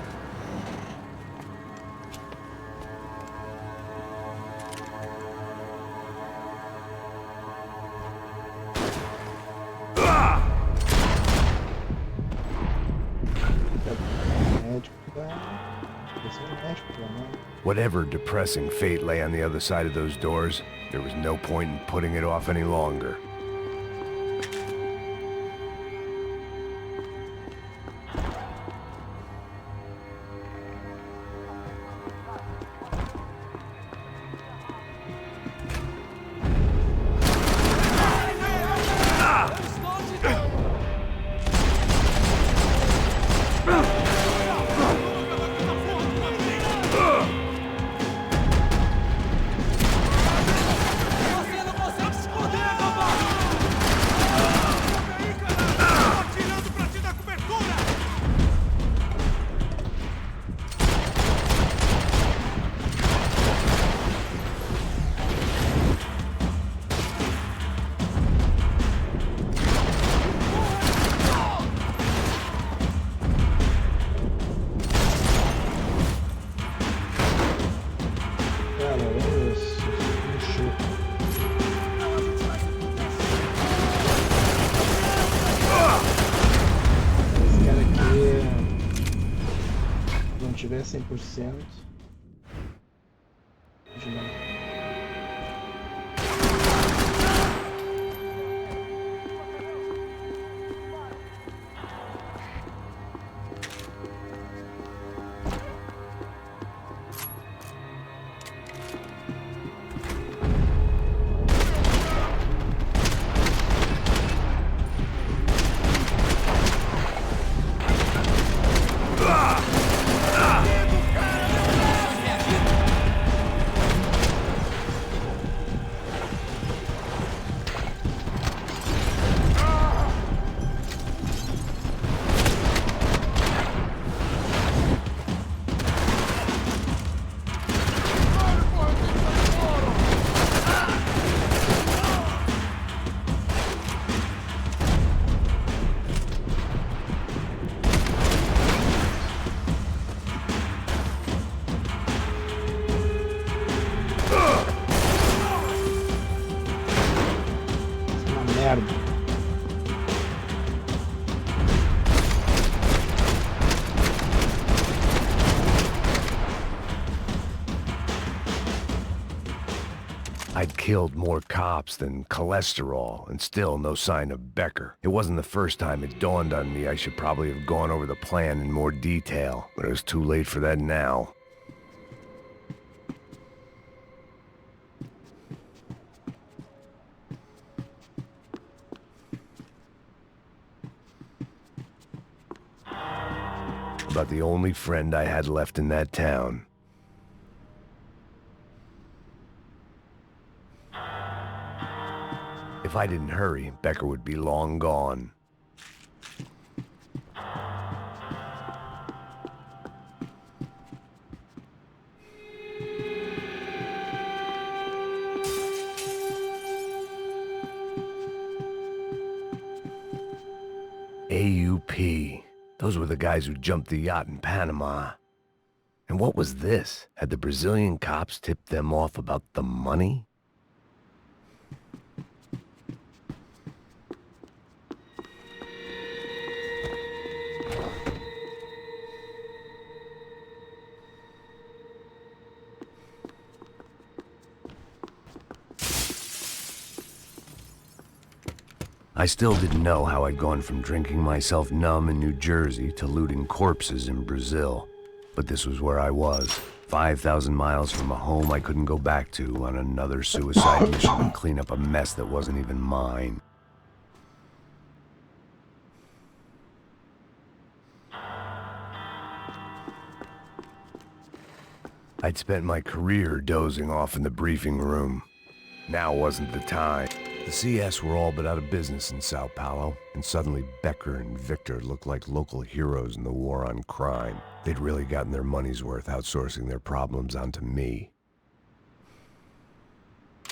Speaker 2: Whatever depressing fate lay on the other side of those doors, there was no point in putting it off any longer.
Speaker 1: Tiver 100%.
Speaker 2: I'd killed more cops than cholesterol, and still no sign of Becker. It wasn't the first time it dawned on me I should probably have gone over the plan in more detail, but it was too late for that now. About the only friend I had left in that town. If I didn't hurry, Becker would be long gone. AUP. Those were the guys who jumped the yacht in Panama. And what was this? Had the Brazilian cops tipped them off about the money? I still didn't know how I'd gone from drinking myself numb in New Jersey to looting corpses in Brazil. But this was where I was, 5,000 miles from a home I couldn't go back to on another suicide mission to clean up a mess that wasn't even mine. I'd spent my career dozing off in the briefing room. Now wasn't the time. The CS were all but out of business in São Paulo, and suddenly Becker and Victor looked like local heroes in the war on crime. They'd really gotten their money's worth outsourcing their problems onto me.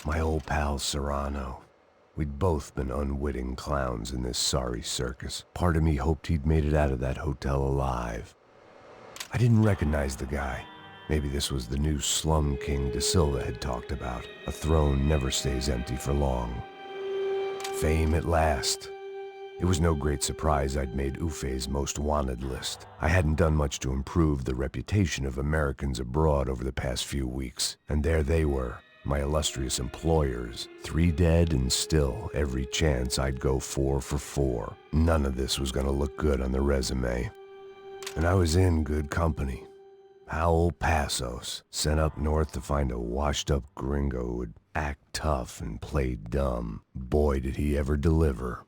Speaker 2: My old pal Serrano. We'd both been unwitting clowns in this sorry circus. Part of me hoped he'd made it out of that hotel alive. I didn't recognize the guy. Maybe this was the new slum king De Silva had talked about. A throne never stays empty for long. Fame at last. It was no great surprise I'd made Ufe's most wanted list. I hadn't done much to improve the reputation of Americans abroad over the past few weeks, and there they were, my illustrious employers, 3 dead and still every chance I'd go 4 for 4. None of this was gonna look good on the resume. And I was in good company. Howell Passos, sent up north to find a washed-up gringo who would act tough and play dumb. Boy, did he ever deliver.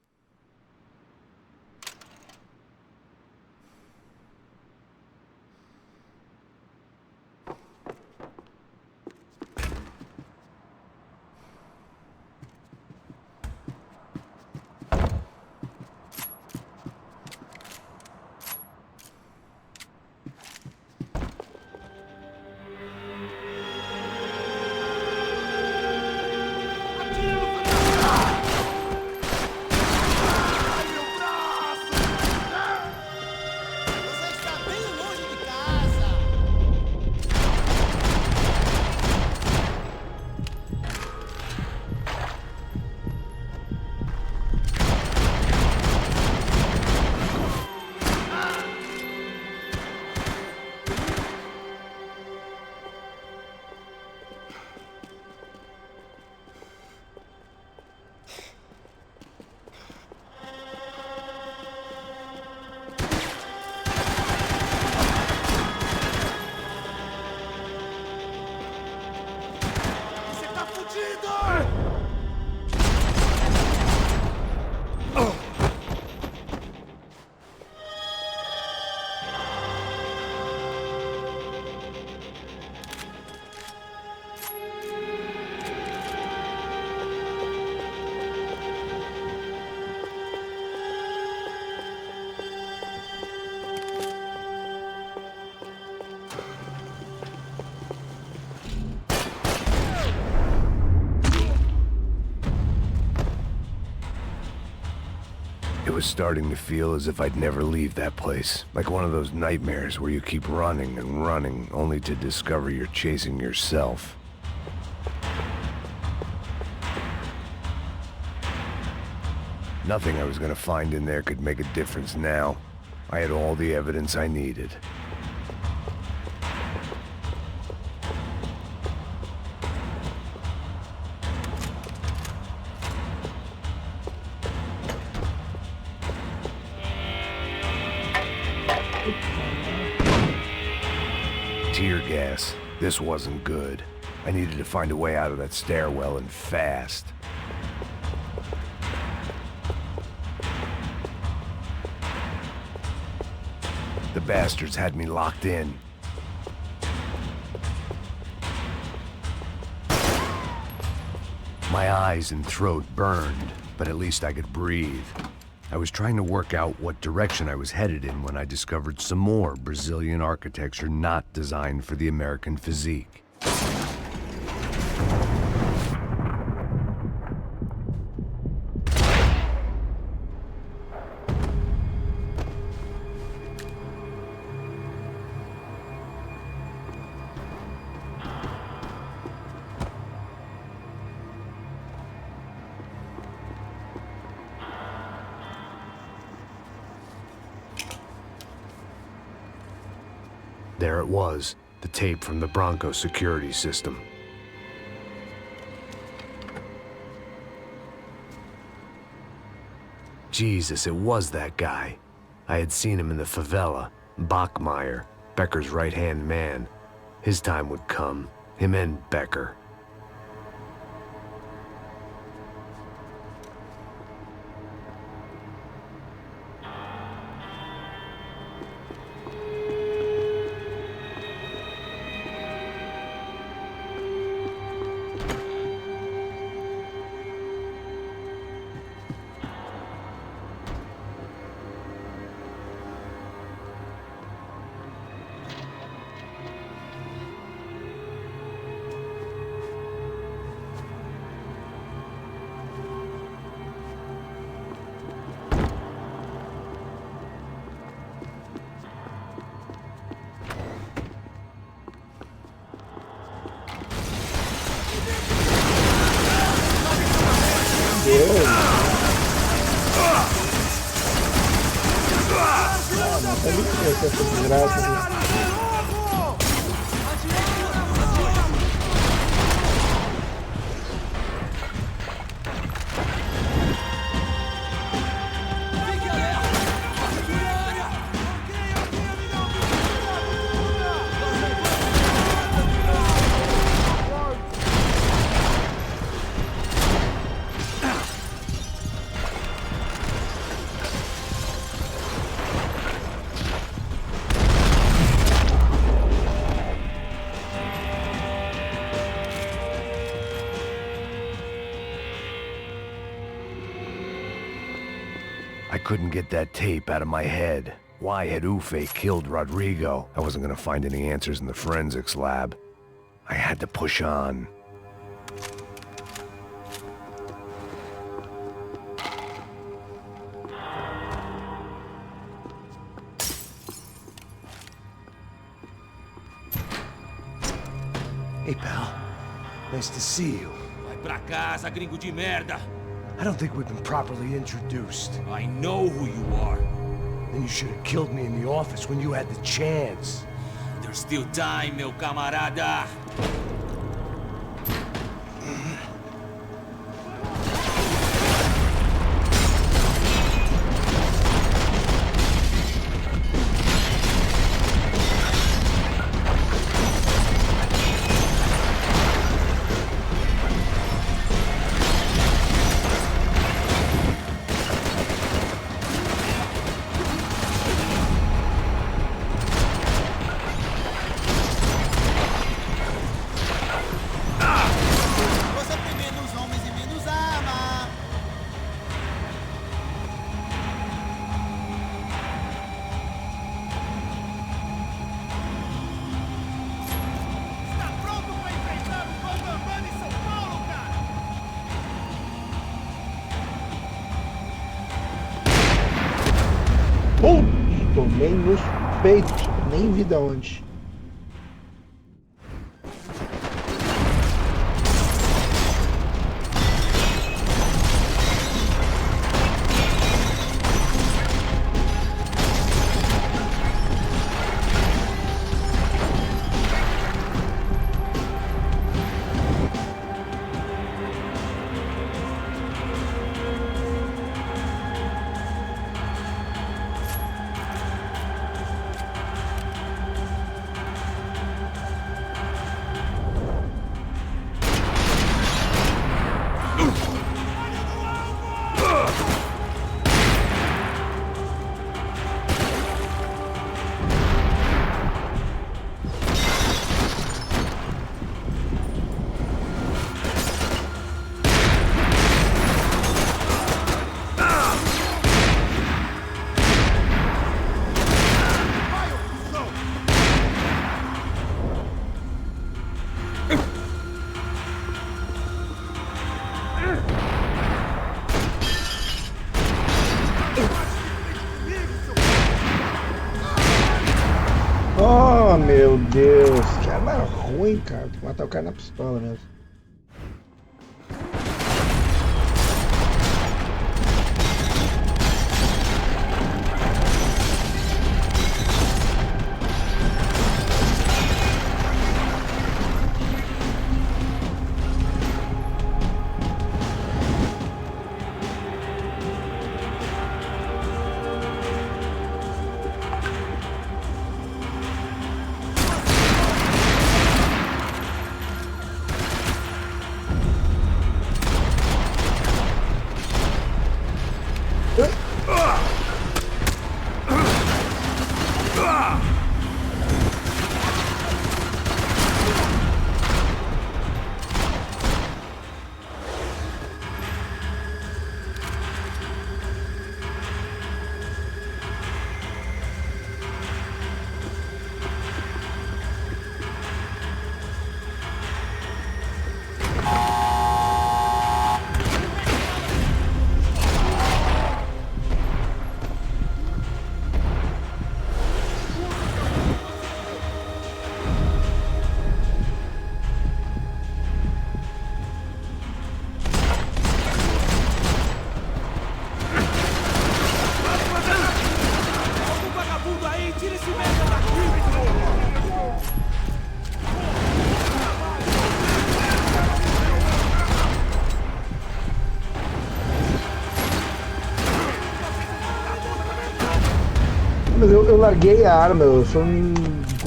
Speaker 2: It was starting to feel as if I'd never leave that place. Like one of those nightmares where you keep running and running, only to discover you're chasing yourself. Nothing I was gonna find in there could make a difference now. I had all the evidence I needed. tear gas. This wasn't good. I needed to find a way out of that stairwell and fast. The bastards had me locked in. My eyes and throat burned, but at least I could breathe. I was trying to work out what direction I was headed in when I discovered some more Brazilian architecture not designed for the American physique. There it was, the tape from the Bronco security system. Jesus, it was that guy. I had seen him in the favela, Bachmeyer, Becker's right-hand man. His time would come, him and Becker. I couldn't get that tape out of my head. Why had Ufe killed Rodrigo? I wasn't gonna find any answers in the forensics lab. I had to push on.
Speaker 4: Hey, pal. Nice to see you.
Speaker 3: Vai pra casa, gringo de merda.
Speaker 4: I don't think we've been properly introduced.
Speaker 3: I know who you are.
Speaker 4: Then you should have killed me in the office when you had the chance.
Speaker 3: There's still time, meu camarada.
Speaker 1: Tomei nos peitos, nem vi de onde. meu Deus. Que arma ruim, cara. Tem que matar o cara na pistola mesmo. Mas eu larguei a arma, eu sou um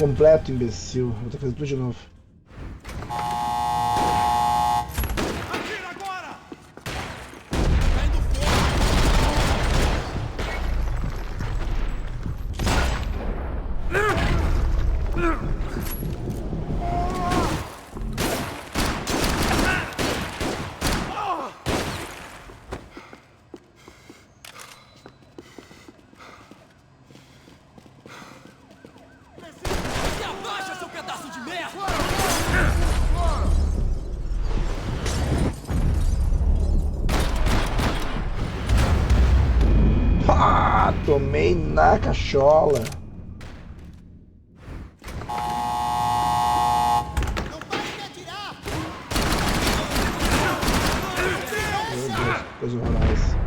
Speaker 1: completo imbecil. Vou ter que fazer tudo de novo.
Speaker 3: Atira agora! Se abaixa, seu pedaço de merda!
Speaker 1: Ah, tomei na cachola.
Speaker 3: Não pare de atirar!
Speaker 1: Meu Deus, que coisa horrorosa.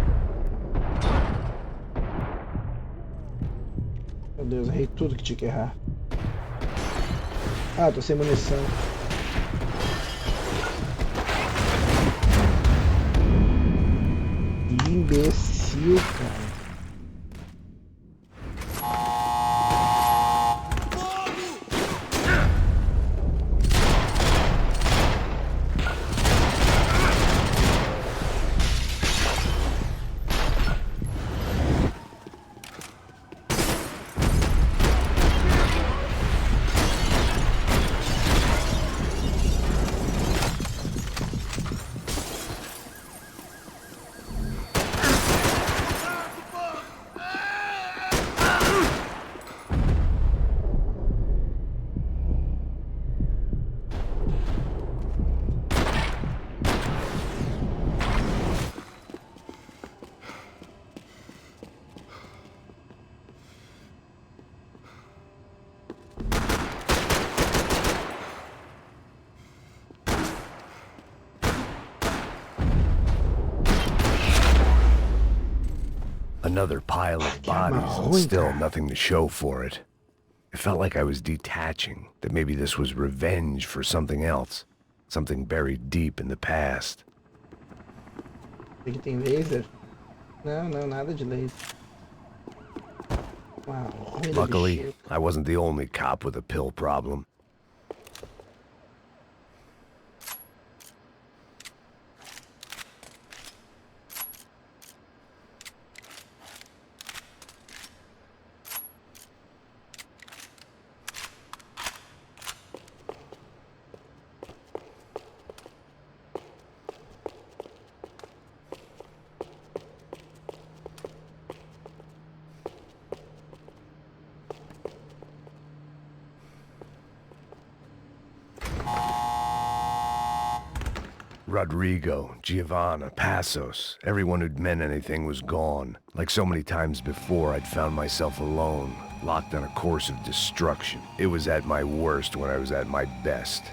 Speaker 1: Meu Deus, errei tudo que tinha que errar. Ah, tô sem munição. Que imbecil, cara.
Speaker 2: Another pile of bodies and still nothing to show for it. It felt like I was detaching, that maybe this was revenge for something else. Something buried deep in the past.
Speaker 1: Aqui tem laser? Não, não, nada de laser. Uau, ruim da
Speaker 2: Luckily,
Speaker 1: bexiga.
Speaker 2: I wasn't the only cop with a pill problem. Rodrigo, Giovanna, Passos, everyone who'd meant anything was gone. Like so many times before, I'd found myself alone, locked on a course of destruction. It was at my worst when I was at my best.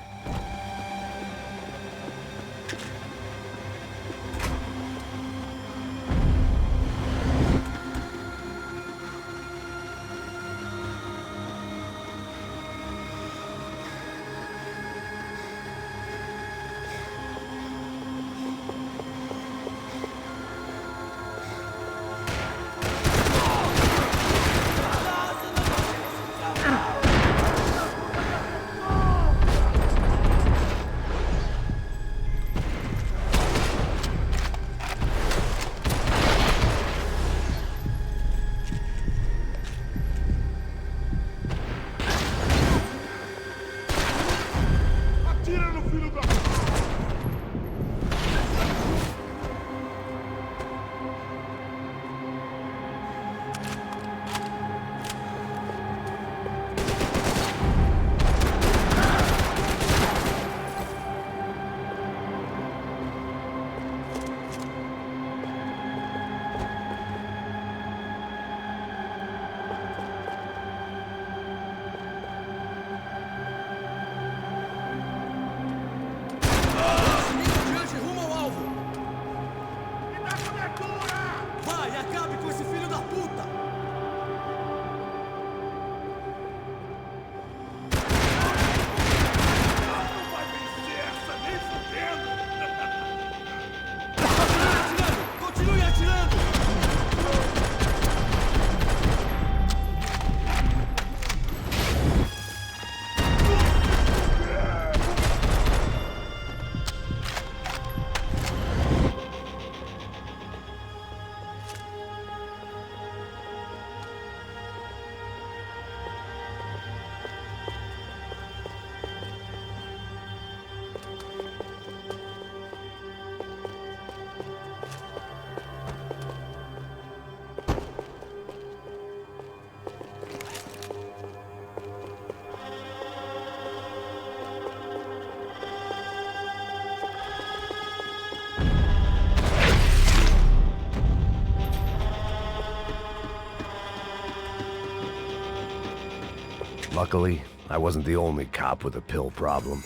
Speaker 2: Luckily, I wasn't the only cop with a pill problem.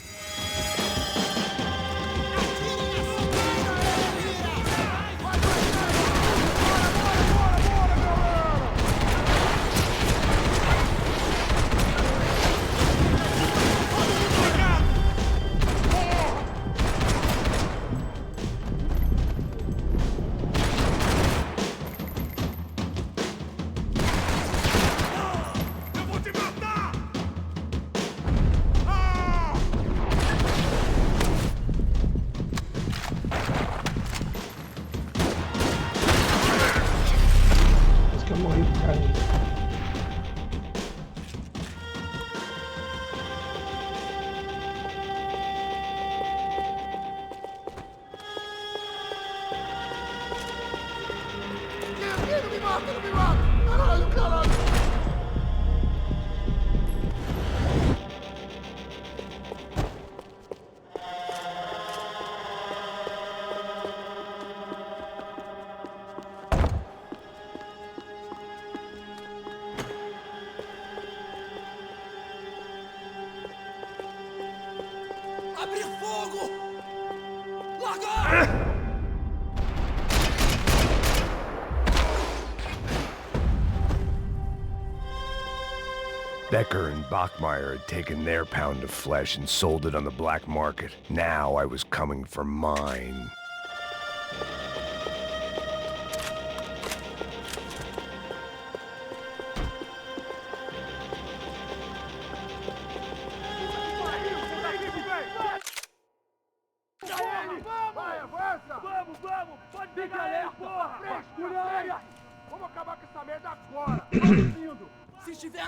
Speaker 2: Becker and Bachmeyer had taken their pound of flesh and sold it on the black market. Now I was coming for mine.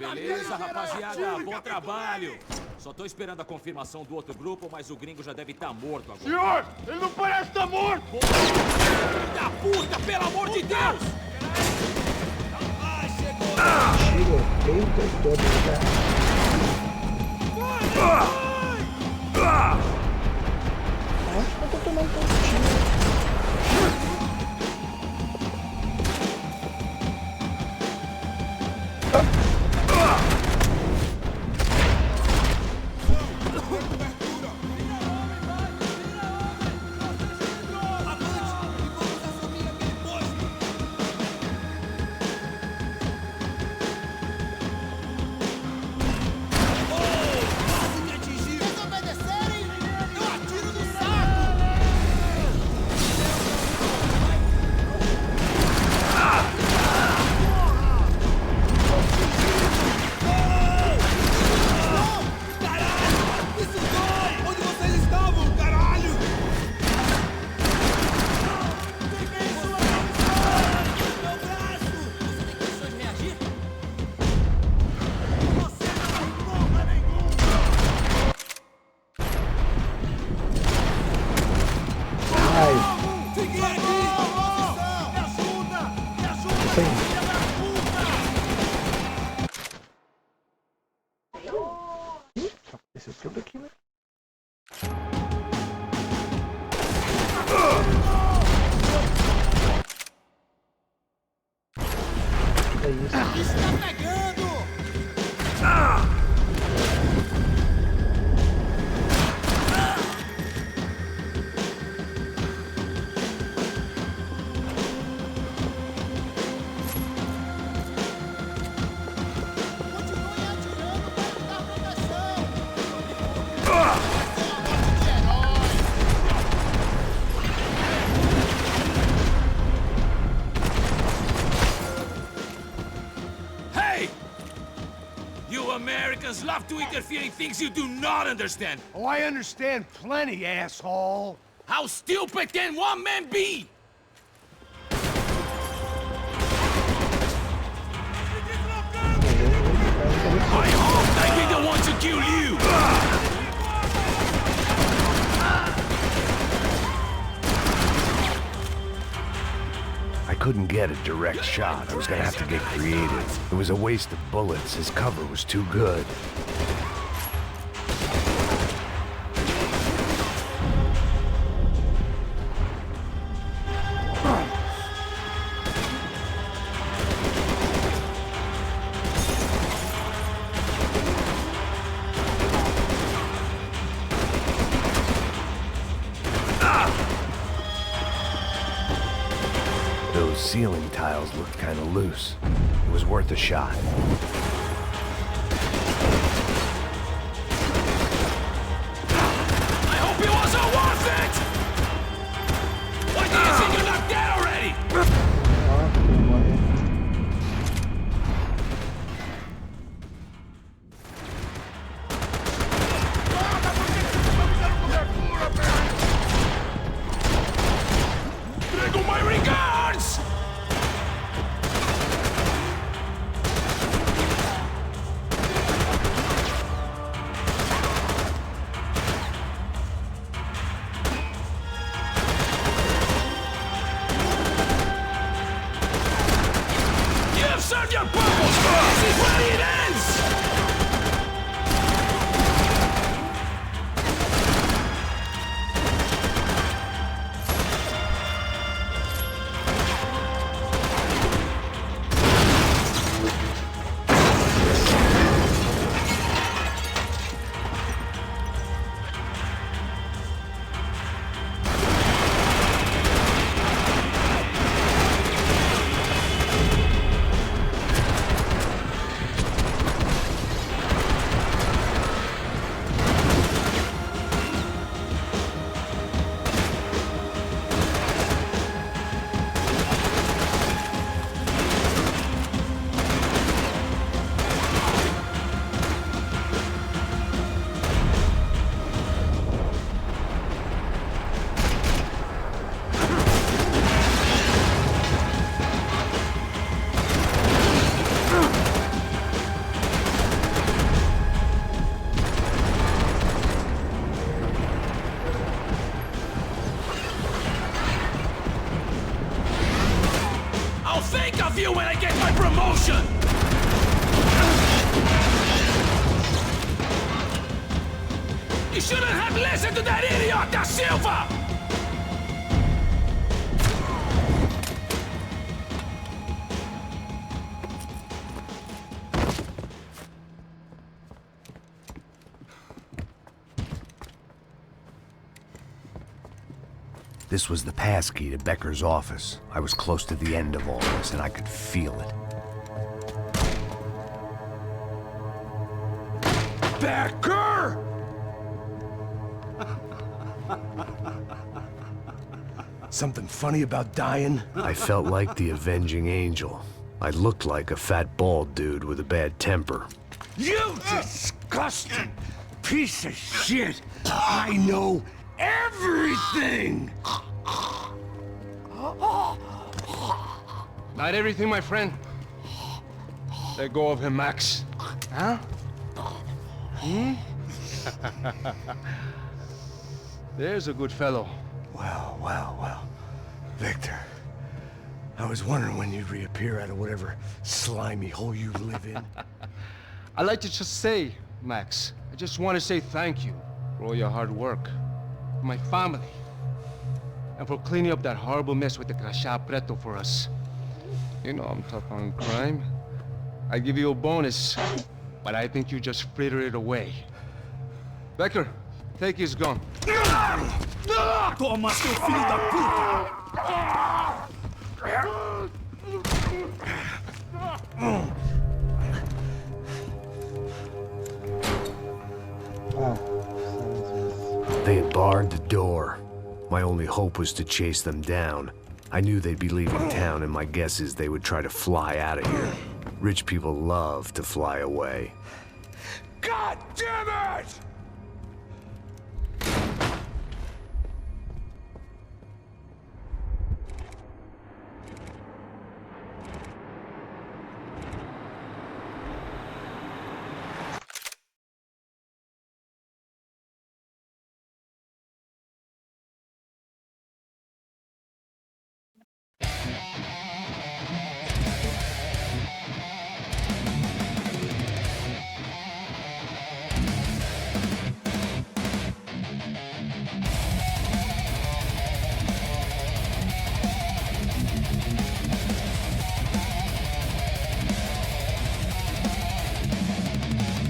Speaker 3: Beleza, rapaziada, bom trabalho. Só tô esperando a confirmação do outro grupo, mas o gringo já deve estar morto agora.
Speaker 9: Senhor, ele não parece estar morto!
Speaker 3: Filho da puta, pelo amor de Deus! Ai, chegou!
Speaker 1: Chegou, tem o tempo todo, cara. Acho que eu tô tomando tanto tiro. Ih, só aconteceu tudo aqui, né? É isso.
Speaker 7: Está pegando! Continue atirando para dar proteção! Essa é a morte de herói!
Speaker 3: Hey! You Americans love to interfere in things you do not understand.
Speaker 4: Oh, I understand plenty, asshole.
Speaker 3: How stupid can one man be? I hope I be the one to kill you!
Speaker 2: I couldn't get a direct shot. I was gonna have to get creative. It was a waste of bullets. His cover was too good. Those ceiling tiles looked kind of loose. It was worth a shot.
Speaker 3: I hope it wasn't worth it! Why do you think you're not dead already? Trego my regards! You have served your purpose! This is where it ends! I'll think of you when I get my promotion! You shouldn't have listened to that idiot, Da Silva!
Speaker 2: This was the passkey to Becker's office. I was close to the end of all this, and I could feel it.
Speaker 4: Becker!
Speaker 2: Something funny about dying? I felt like the avenging angel. I looked like a fat bald dude with a bad temper.
Speaker 4: You disgusting piece of shit! I know everything!
Speaker 5: Not everything, my friend. Let go of him, Max. Huh? There's a good fellow.
Speaker 4: Well, well, well. Victor, I was wondering when you'd reappear out of whatever slimy hole you live in.
Speaker 5: I like to just say, Max, I just want to say thank you for all your hard work, for my family, and for cleaning up that horrible mess with the crachá preto for us. You know I'm tough on crime. I give you a bonus, but I think you just fritter it away. Becker, take his gun.
Speaker 9: Toma, seu filho da puta!
Speaker 2: They had barred the door. My only hope was to chase them down. I knew they'd be leaving town, and my guess is they would try to fly out of here. Rich people love to fly away.
Speaker 4: God damn it!